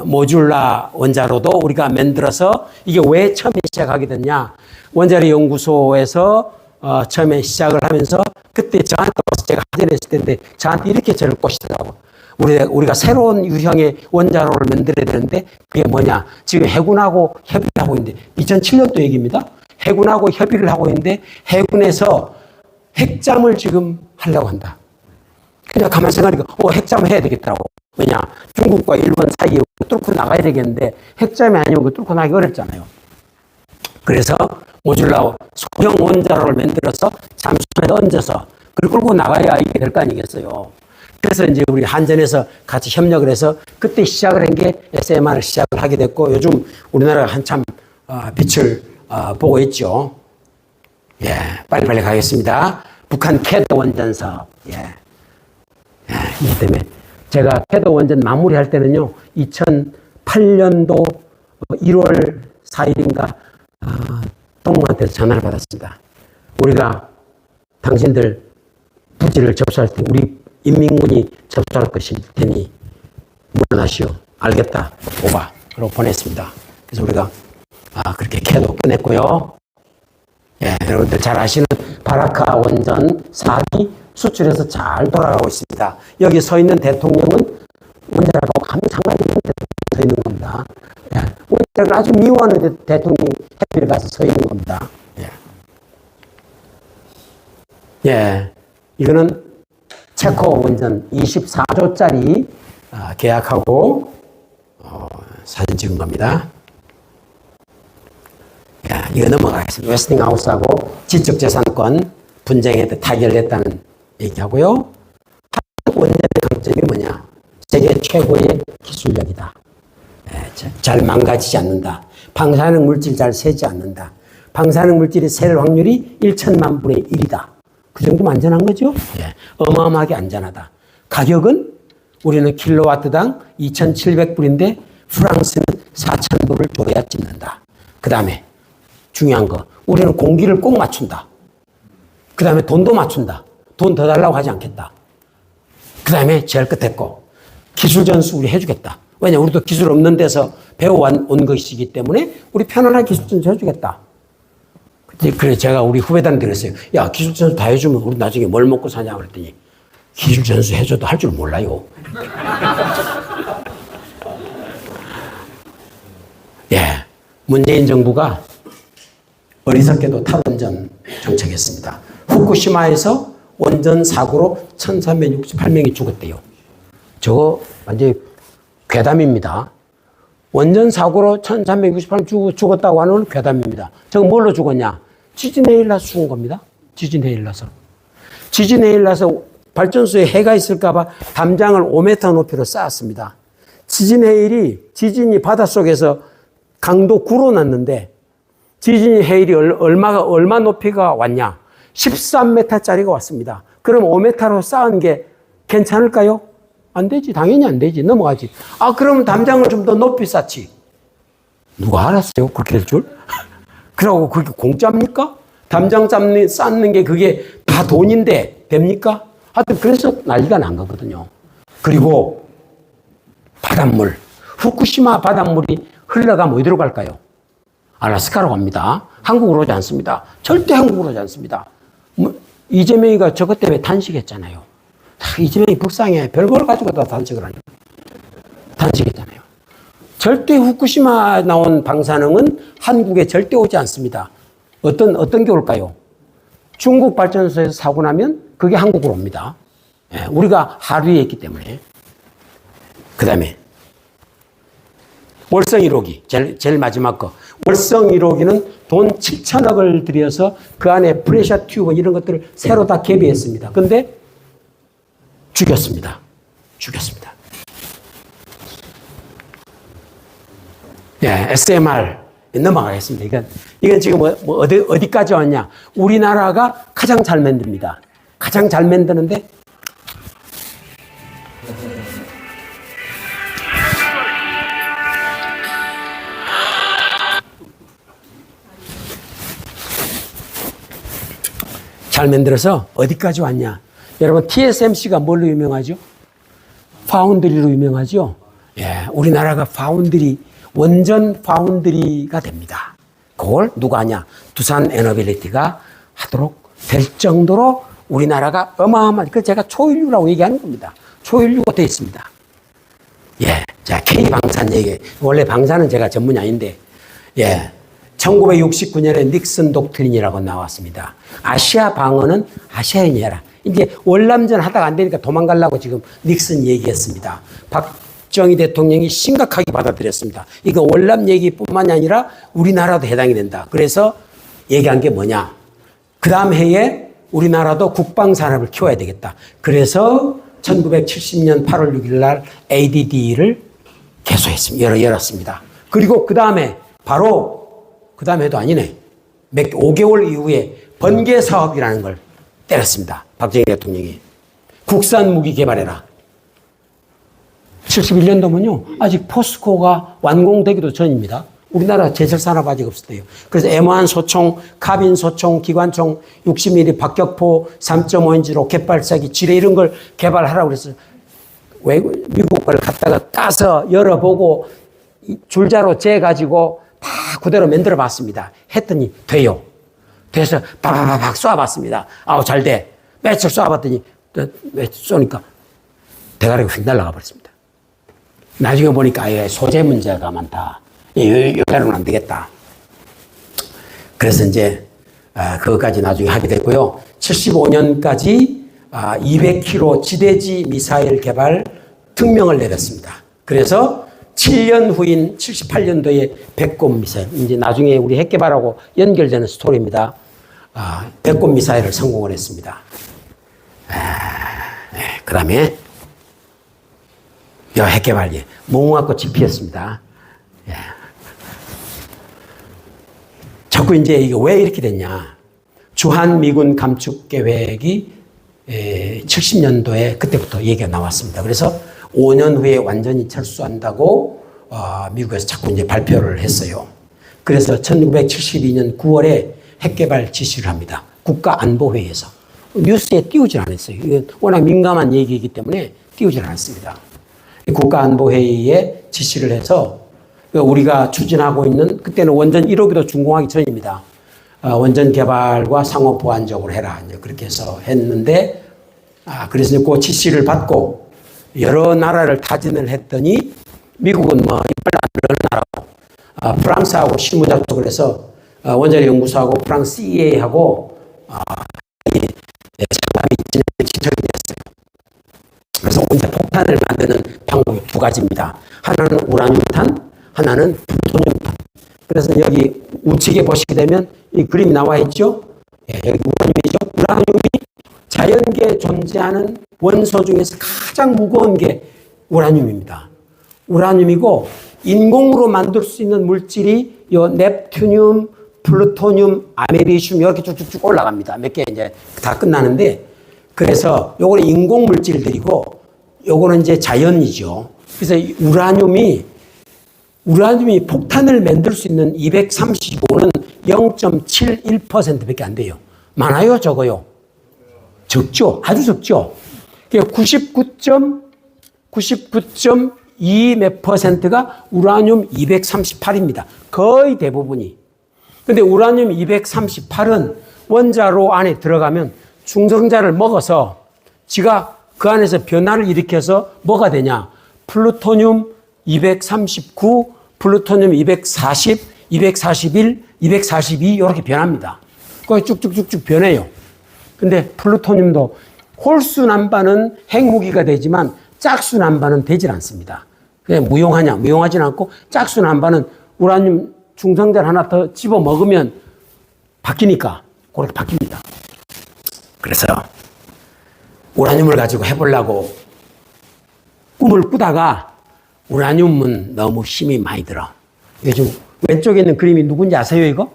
모듈라 원자로도 우리가 만들어서 이게 왜 처음에 시작하게 됐냐. 원자력 연구소에서 처음에 시작을 하면서 그때 저한테 와서 제가 하전했을 텐데 저한테 이렇게 저를 꼬시더라고. 우리가 새로운 유형의 원자로를 만들어야 되는데 그게 뭐냐. 지금 해군하고 협의를 하고 있는데 2007년도 얘기입니다. 해군하고 협의를 하고 있는데 해군에서 핵잠을 지금 하려고 한다. 그냥 가만히 생각하니까 핵잠을 해야 되겠더라고. 왜냐, 중국과 일본 사이에 뚫고 나가야 되겠는데 핵잠이 아니면 그 뚫고 나가기 어렵잖아요. 그래서 모듈라 소형 원자로를 만들어서 잠수함에 얹어서 그걸 끌고 나가야 이게 될 거 아니겠어요. 그래서 이제 우리 한전에서 같이 협력을 해서 그때 시작을 한 게 SMR을 시작을 하게 됐고 요즘 우리나라가 한참 빛을 보고 있죠. 예, 빨리빨리 가겠습니다. 북한 캐도 원전 사업. 예. 이 때문에 제가 캐도 원전 마무리할 때는요, 2008년도 1월 4일인가 동무한테 전화를 받았습니다. 우리가 당신들 부지를 접수할 때 우리 인민군이 접수할 것일 테니 물러나시오. 알겠다. 오바. 그러고 보냈습니다. 그래서 우리가 그렇게 캐도 끝냈고요. 예, 여러분들 잘 아시는 바라카 원전 사업이 수출해서 잘 돌아가고 있습니다. 여기 서 있는 대통령은 원자력하고 아무 상관이 없는 대통령이 서 있는 겁니다. 예, 원자력을 아주 미워하는 대통령이 해외에 가서 서 있는 겁니다. 예, 이거는 체코 원전 24조짜리 계약하고 사진 찍은 겁니다. 야, 이거 넘어가겠습니다. 웨스팅하우스하고 지적재산권 분쟁에 타결됐다는 얘기하고요. 한국 원전의 강점이 뭐냐? 세계 최고의 기술력이다. 잘 망가지지 않는다. 방사능 물질 잘 새지 않는다. 방사능 물질이 셀 확률이 1천만 분의 1이다. 그 정도면 안전한 거죠? 예, 어마어마하게 안전하다. 가격은 우리는 킬로와트당 2,700불인데 프랑스는 4,000불을 줘야 찍는다. 그 다음에 중요한 거, 우리는 공기를 꼭 맞춘다. 그 다음에 돈도 맞춘다. 돈 더 달라고 하지 않겠다. 그 다음에 제일 끝에 거, 기술 전수 우리 해주겠다. 왜냐, 우리도 기술 없는 데서 배워온 것이기 때문에 우리 편안하게 기술 전수 해주겠다. 그래 제가 우리 후배들한테 그랬어요. 야, 기술 전수 다 해주면 우리 나중에 뭘 먹고 사냐 그랬더니 기술 전수 해줘도 할 줄 몰라요. 예, 문재인 정부가 어리석게도 탈원전 정책했습니다. 후쿠시마에서 원전 사고로 1,368명이 죽었대요. 저거 완전히 괴담입니다. 원전 사고로 1,368명 죽었다고 하는 건 괴담입니다. 저거 뭘로 죽었냐? 지진에 일어나서 죽은 겁니다. 지진에 일어나서. 지진에 일어나서 발전소에 해가 있을까봐 담장을 5m 높이로 쌓았습니다. 지진이 바닷속에서 강도 9로 났는데 지진 해일이 얼마 높이가 왔냐? 13m짜리가 왔습니다. 그럼 5m로 쌓은 게 괜찮을까요? 안 되지. 당연히 안 되지. 넘어가지. 그러면 담장을 좀 더 높이 쌓지. 누가 알았어요? 그렇게 될 줄? 그러고 그게 공짜입니까? 담장 쌓는 게 그게 다 돈인데 됩니까? 하여튼 그래서 난리가 난 거거든요. 그리고 바닷물. 후쿠시마 바닷물이 흘러가면 어디로 갈까요? 알라스카로 갑니다. 한국으로 오지 않습니다. 절대 한국으로 오지 않습니다. 이재명이가 저것 때문에 단식했잖아요. 이재명이 불쌍해. 별걸 가지고 다 단식을 하니까. 단식했잖아요. 절대 후쿠시마 나온 방사능은 한국에 절대 오지 않습니다. 어떤 게 올까요? 중국 발전소에서 사고 나면 그게 한국으로 옵니다. 예, 우리가 하류에 있기 때문에. 그 다음에 월성 1호기, 제일 마지막 거. 월성 1호기는 돈 7천억을 들여서 그 안에 프레셔 튜브 이런 것들을 새로 다 개비했습니다. 근데 죽였습니다. 예, SMR 넘어가겠습니다. 이건 지금 어디까지 왔냐? 우리나라가 가장 잘 만듭니다. 가장 잘 만드는데 잘 만들어서 어디까지 왔냐? 여러분 TSMC가 뭘로 유명하죠? 파운드리로 유명하죠? 예, 우리나라가 원전 파운드리가 됩니다. 그걸 누가 하냐? 두산 에너빌리티가 하도록 될 정도로 우리나라가 어마어마한, 제가 초일류라고 얘기하는 겁니다. 초일류가 되어 있습니다. 예, 자, K방산 얘기. 원래 방사는 제가 전문이 아닌데, 예, 1969년에 닉슨 독트린이라고 나왔습니다. 아시아 방어는 아시아인이 해라. 이제 월남전 하다가 안 되니까 도망가려고 지금 닉슨 얘기했습니다. 박정희 대통령이 심각하게 받아들였습니다. 이거 월남 얘기뿐만이 아니라 우리나라도 해당이 된다. 그래서 얘기한 게 뭐냐. 그 다음 해에 우리나라도 국방산업을 키워야 되겠다. 그래서 1970년 8월 6일 날 ADD를 개소했습니다. 열었습니다. 그리고 그 다음에 바로 그 다음에도 아니네. 5개월 이후에 번개 사업이라는 걸 때렸습니다. 박정희 대통령이. 국산 무기 개발해라. 71년도면요. 아직 포스코가 완공되기도 전입니다. 우리나라 제철산업 아직 없을 때요. 그래서 M1 소총, 카빈 소총, 기관총, 60mm 박격포, 3.5인치 로켓 발사기, 지뢰 이런 걸 개발하라고 그랬어요. 미국 걸 갖다가 까서 열어보고 줄자로 재가지고 다 그대로 만들어 봤습니다. 했더니 돼요. 돼서 바바바박 쏘아봤습니다. 아우, 잘 돼. 며칠 쏘아봤더니, 쏘니까 대가리가 휙 날아가 버렸습니다. 나중에 보니까 아예 소재 문제가 많다. 이대로는 안 되겠다. 그래서 이제 그것까지 나중에 하게 됐고요. 75년까지 200km 지대지 미사일 개발 특명을 내렸습니다. 그래서 7년 후인 78년도에 배꼽 미사일, 이제 나중에 우리 핵 개발하고 연결되는 스토리입니다. 배꼽 미사일을 성공을 했습니다. 그 다음에 핵 개발이 무궁화 꽃이 피었습니다. 예. 자꾸 이제 이게 왜 이렇게 됐냐. 주한미군 감축 계획이 70년도에 그때부터 얘기가 나왔습니다. 그래서 5년 후에 완전히 철수한다고 미국에서 자꾸 이제 발표를 했어요. 그래서 1972년 9월에 핵개발 지시를 합니다. 국가안보회의에서. 뉴스에 띄우질 않았어요. 이건 워낙 민감한 얘기이기 때문에 띄우질 않았습니다. 국가안보회의에 지시를 해서 우리가 추진하고 있는, 그때는 원전 1호기도 준공하기 전입니다. 원전 개발과 상호 보완적으로 해라. 그렇게 해서 했는데, 그래서 그 지시를 받고 여러 나라를 타진을 했더니 미국은 뭐 이빨 안 나라고 프랑스하고 실무작업을 해서 원자력 연구소하고 프랑스 CEA하고 상담이 진척이 됐어요. 그래서 이제 폭탄을 만드는 방법이 두 가지입니다. 하나는 우라늄탄, 하나는 플루토늄탄. 그래서 여기 우측에 보시게 되면 이 그림이 나와 있죠. 여기 우라늄이죠. 우라늄이 자연계에 존재하는 원소 중에서 가장 무거운 게 우라늄입니다. 우라늄이고 인공으로 만들 수 있는 물질이 요 넵튜늄, 플루토늄, 아메리슘 이렇게 쭉쭉쭉 올라갑니다. 몇 개 이제 다 끝나는데, 그래서 요거는 인공 물질들이고 요거는 이제 자연이죠. 그래서 우라늄이 폭탄을 만들 수 있는 235는 0.71%밖에 안 돼요. 많아요, 적어요? 적죠. 아주 적죠. 99.2 몇 %가 우라늄 238입니다. 거의 대부분이. 근데 우라늄 238은 원자로 안에 들어가면 중성자를 먹어서 지가 그 안에서 변화를 일으켜서 뭐가 되냐. 플루토늄 239, 플루토늄 240, 241, 242 이렇게 변합니다. 거의 쭉쭉쭉쭉 변해요. 근데 플루토늄도 홀수 난반은 핵무기가 되지만 짝수 난반은 되질 않습니다. 그냥 무용하지는 않고 짝수 난반은 우라늄 중성자를 하나 더 집어 먹으면 바뀌니까 그렇게 바뀝니다. 그래서 우라늄을 가지고 해보려고 꿈을 꾸다가 우라늄은 너무 힘이 많이 들어. 요즘 왼쪽에 있는 그림이 누군지 아세요, 이거?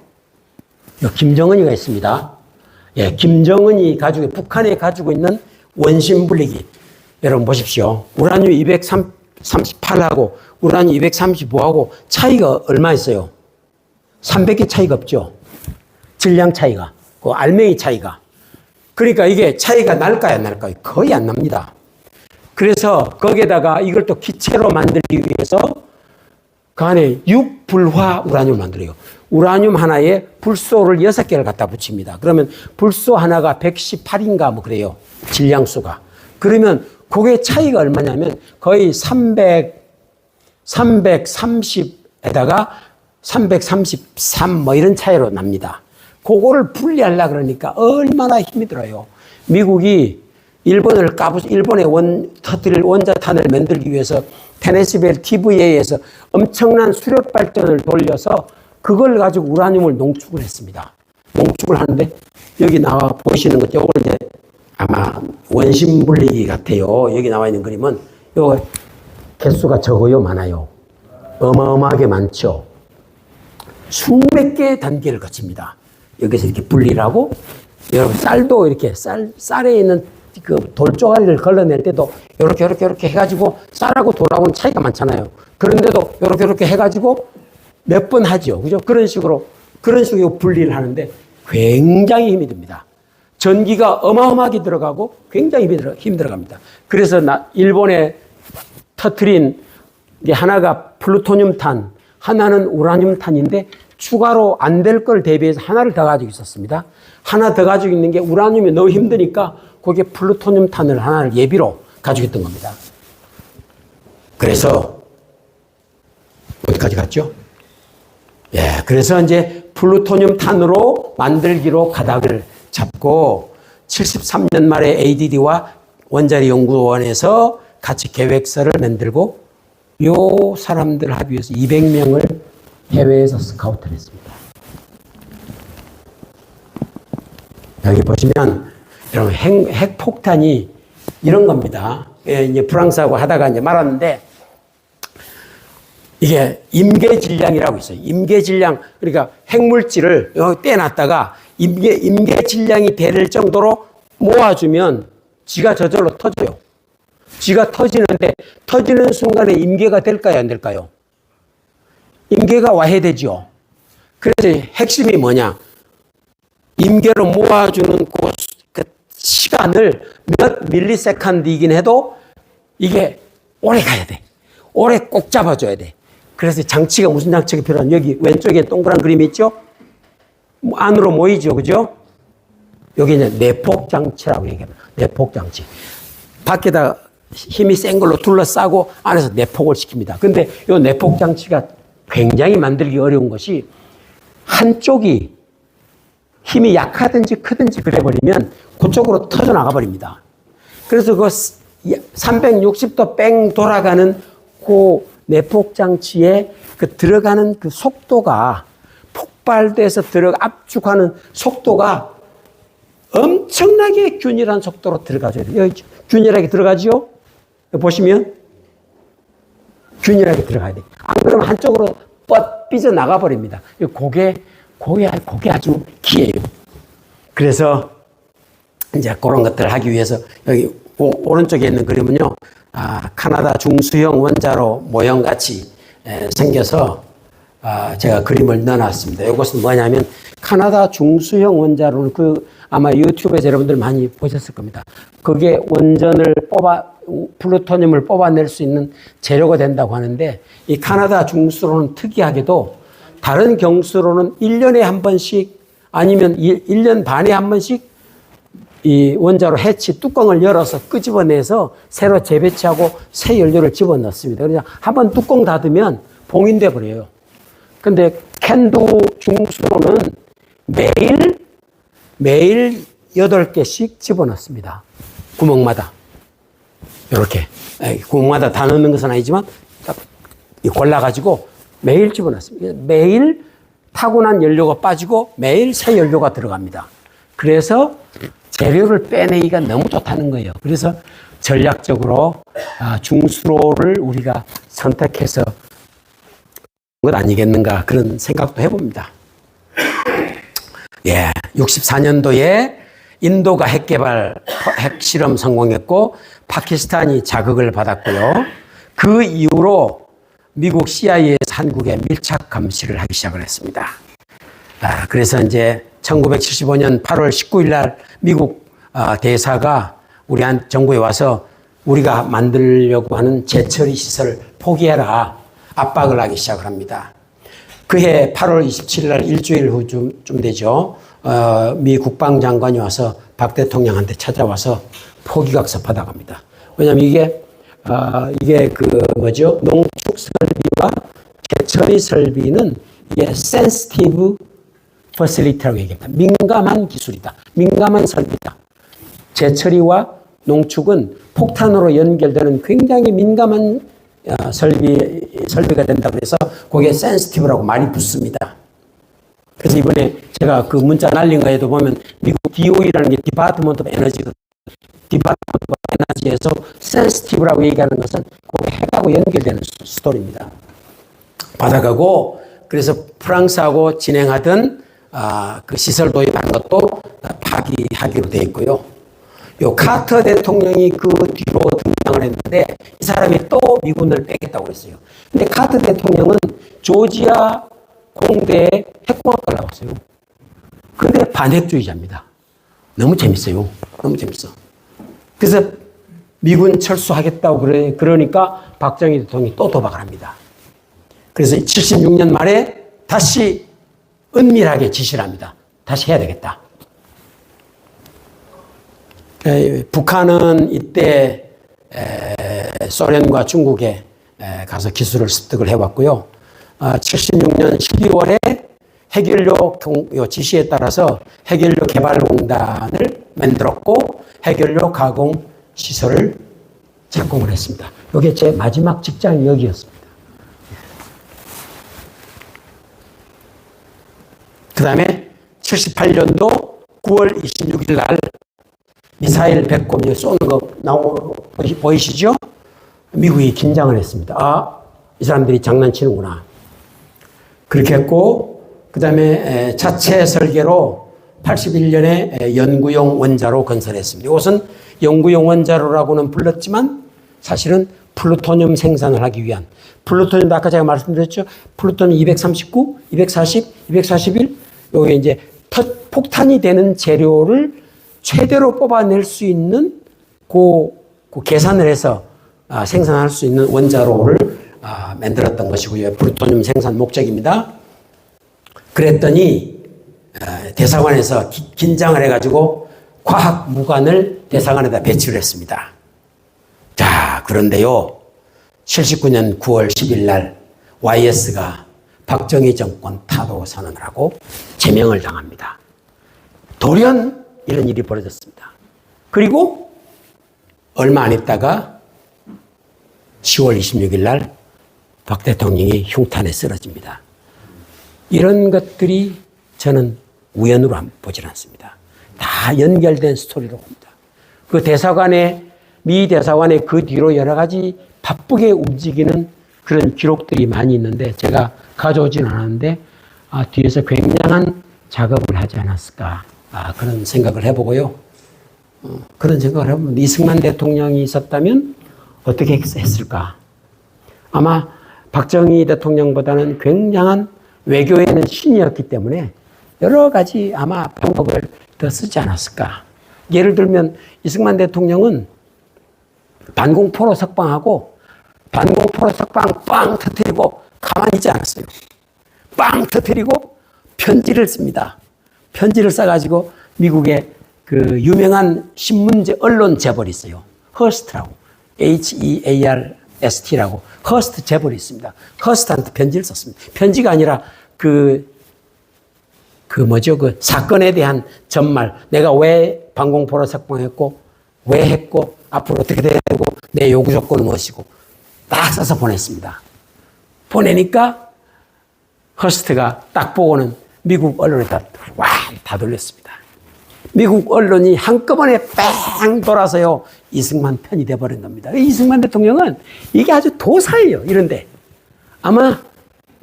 김정은이가 있습니다. 예, 김정은이 북한에 가지고 있는 원심 분리기. 여러분 보십시오. 우라늄 238하고 우라늄 235하고 차이가 얼마 있어요? 300개 차이가 없죠. 질량 차이가. 그 알맹이 차이가. 그러니까 이게 차이가 날까요, 안 날까요? 거의 안 납니다. 그래서 거기에다가 이걸 또 기체로 만들기 위해서 그 안에 6불화 우라늄을 만들어요. 우라늄 하나에 불소를 6개를 갖다 붙입니다. 그러면 불소 하나가 118인가 뭐 그래요. 질량수가. 그러면 그게 차이가 얼마냐면 거의 330에다가 333 뭐 이런 차이로 납니다. 그거를 분리하려고 그러니까 얼마나 힘이 들어요. 미국이 일본에 터뜨릴 원자탄을 만들기 위해서 테네시벨 TVA에서 엄청난 수력 발전을 돌려서 그걸 가지고 우라늄을 농축을 했습니다. 농축을 하는데 여기 나와 보이시는 것, 요거 이제 아마 원심 분리기 같아요. 여기 나와 있는 그림은 요 개수가 적어요, 많아요? 어마어마하게 많죠. 수백 개의 단계를 거칩니다. 여기서 이렇게 분리를 하고, 여러분 쌀도 이렇게 쌀에 있는 그 돌조가리를 걸러낼 때도 이렇게 해가지고 쌀하고 돌하고는 차이가 많잖아요. 그런데도 이렇게 해가지고 몇 번 하죠. 그죠? 그런 식으로 분리를 하는데 굉장히 힘이 듭니다. 전기가 어마어마하게 들어가고 굉장히 힘이 들어갑니다. 그래서 일본에 터트린 게 하나가 플루토늄탄, 하나는 우라늄탄인데 추가로 안 될 걸 대비해서 하나를 더 가지고 있었습니다. 하나 더 가지고 있는 게 우라늄이 너무 힘드니까 거기에 플루토늄 탄을 하나를 예비로 가지고 있던 겁니다. 그래서 어디까지 갔죠? 예, 그래서 이제 플루토늄 탄으로 만들기로 가닥을 잡고 73년 말에 ADD와 원자리 연구원에서 같이 계획서를 만들고 요 사람들 합의해서 200명을 해외에서 스카우트를 했습니다. 여기 보시면 여러분 핵폭탄이 이런 겁니다. 예, 이제 프랑스하고 하다가 이제 말았는데 이게 임계질량이라고 있어요. 임계질량, 그러니까 핵물질을 여기 빼놨다가 임계질량이 될 정도로 모아주면 지가 저절로 터져요. 지가 터지는데 터지는 순간에 임계가 될까요? 안 될까요? 임계가 와야 되죠. 그래서 핵심이 뭐냐? 임계로 모아주는 그 시간을 몇 밀리세컨드이긴 해도 이게 오래 가야 돼. 오래 꼭 잡아줘야 돼. 그래서 장치가 무슨 장치가 필요한 여기 왼쪽에 동그란 그림이 있죠? 안으로 모이죠. 그죠? 여기 이제 내폭장치라고 얘기합니다. 내폭장치. 밖에다 힘이 센 걸로 둘러싸고 안에서 내폭을 시킵니다. 근데 이 내폭장치가 굉장히 만들기 어려운 것이 한쪽이 힘이 약하든지 크든지 그래버리면 그쪽으로 터져나가 버립니다. 그래서 그 360도 뺑 돌아가는 그 내폭장치에 그 들어가는 그 속도가 폭발돼서 압축하는 속도가 엄청나게 균일한 속도로 들어가줘야 돼요. 여기 균일하게 들어가죠? 보시면 균일하게 들어가야 돼. 안 그러면 한쪽으로 뻗 나가 버립니다. 그게 아주 기예요. 그래서 이제 그런 것들을 하기 위해서 여기 오른쪽에 있는 그림은요, 카나다 중수형 원자로 모형같이 생겨서 제가 그림을 넣어놨습니다. 이것은 뭐냐면 카나다 중수형 원자로는 아마 유튜브에서 여러분들 많이 보셨을 겁니다. 그게 원전을 플루토늄을 뽑아낼 수 있는 재료가 된다고 하는데 이 카나다 중수로는 특이하게도 다른 경수로는 1년에 한 번씩 아니면 1년 반에 한 번씩 이 원자로 해치 뚜껑을 열어서 끄집어내서 새로 재배치하고 새 연료를 집어넣습니다. 그래서 한번 뚜껑 닫으면 봉인돼 버려요. 근데 캔두 중수로는 매일 8개씩 집어넣습니다. 구멍마다. 이렇게. 구멍마다 다 넣는 것은 아니지만 딱 골라가지고 매일 집어넣습니다. 매일 타고난 연료가 빠지고 매일 새 연료가 들어갑니다. 그래서 재료를 빼내기가 너무 좋다는 거예요. 그래서 전략적으로 중수로를 우리가 선택해서 것 아니겠는가 그런 생각도 해봅니다. 예, 64년도에 인도가 핵실험 성공했고 파키스탄이 자극을 받았고요. 그 이후로 미국 CIA에서 한국에 밀착 감시를 하기 시작을 했습니다. 그래서 이제 1975년 8월 19일 날 미국 대사가 우리 정부에 와서 우리가 만들려고 하는 재처리 시설을 포기해라 압박을 하기 시작을 합니다. 그해 8월 27일 날 일주일 후쯤 되죠. 미 국방장관이 와서 박 대통령한테 찾아와서 포기각서 받아갑니다. 왜냐하면 이게 농축 설비와 재처리 설비는 이게 sensitive facility라고 얘기합니다. 민감한 기술이다. 민감한 설비다. 재처리와 농축은 폭탄으로 연결되는 굉장히 민감한 설비가 된다 그래서 거기에 sensitive라고 많이 붙습니다. 그래서 이번에 제가 그 문자 날린 거에도 보면 미국 DOE라는 게 Department of Energy, Department of Energy에서 sensitive라고 얘기하는 것은 거기 핵하고 연결되는 스토리입니다. 받아가고 그래서 프랑스하고 진행하던 그 시설 도입한 것도 파기하기로 되어 있고요. 요 카터 대통령이 그 뒤로 등장을 했는데 이 사람이 또 미군을 빼겠다고 그랬어요. 근데 카터 대통령은 조지아 공대에 핵공학과를 나왔어요. 그런데 반핵주의자입니다. 너무 재밌어요. 너무 재밌어. 그래서 미군 철수하겠다고 그러니까 박정희 대통령이 또 도박을 합니다. 그래서 76년 말에 다시 은밀하게 지시를 합니다. 다시 해야 되겠다. 북한은 이때 소련과 중국에 가서 기술을 습득을 해왔고요. 76년 12월에 핵연료 지시에 따라서 핵연료 개발공단을 만들었고 핵연료 가공 시설을 착공을 했습니다. 이게 제 마지막 직장이 여기였습니다. 그 다음에 78년도 9월 26일 날 미사일 배꼽 쏘는 거 보이시죠? 미국이 긴장을 했습니다. 아, 이 사람들이 장난치는구나. 그렇게 했고, 그 다음에 자체 설계로 81년에 연구용 원자로 건설했습니다. 이것은 연구용 원자로라고는 불렀지만 사실은 플루토늄 생산을 하기 위한, 플루토늄도 아까 제가 말씀드렸죠? 플루토늄 239, 240, 241, 요게 이제 폭탄이 되는 재료를 최대로 뽑아낼 수 있는 그 계산을 해서 생산할 수 있는 원자로를 만들었던 것이고요. 플루토늄 생산 목적입니다. 그랬더니 대사관에서 긴장을 해가지고 과학 무관을 대사관에다 배치를 했습니다. 자, 그런데요. 79년 9월 10일 날 YS가 박정희 정권 타도 선언을 하고 제명을 당합니다. 돌연 이런 일이 벌어졌습니다. 그리고 얼마 안 있다가 10월 26일 날 박 대통령이 흉탄에 쓰러집니다. 이런 것들이 저는 우연으로 보질 않습니다. 다 연결된 스토리로 봅니다. 그 미 대사관의 그 뒤로 여러 가지 바쁘게 움직이는 그런 기록들이 많이 있는데 제가 가져오진 않았는데 뒤에서 굉장한 작업을 하지 않았을까 그런 생각을 해보고요. 그런 생각을 해보면 이승만 대통령이 있었다면 어떻게 했을까? 아마 박정희 대통령보다는 굉장한 외교에는 신이었기 때문에 여러 가지 아마 방법을 더 쓰지 않았을까? 예를 들면 이승만 대통령은 반공포로 석방하고 반공포로 석방 빵 터뜨리고 가만히 있지 않았어요. 빵 터뜨리고 편지를 씁니다. 편지를 써가지고 미국의 그 유명한 신문제 언론 재벌이 있어요. 허스트라고. HEARST라고. 허스트 재벌이 있습니다. 허스트한테 편지를 썼습니다. 편지가 아니라 그 사건에 대한 전말. 내가 왜 반공포로 석방했고, 왜 했고, 앞으로 어떻게 되고, 내 요구 조건은 무엇이고, 딱 써서 보냈습니다. 보내니까 허스트가 딱 보고는 미국 언론에다 다 돌렸습니다. 미국 언론이 한꺼번에 뺑 돌아서요. 이승만 편이 돼버린 겁니다. 이승만 대통령은 이게 아주 도사예요. 이런데 아마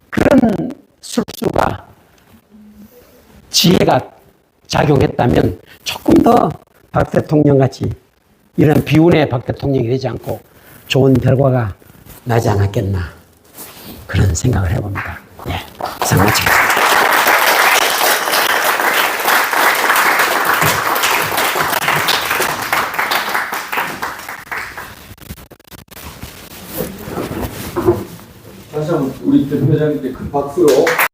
그런 술수가 지혜가 작용했다면 조금 더 박 대통령 같이 이런 비운의 박 대통령이 되지 않고 좋은 결과가 나지 않았겠나 그런 생각을 해봅니다. 네, 이상 마치겠습니다.
다시 한번 우리 대표장님께 큰 박수로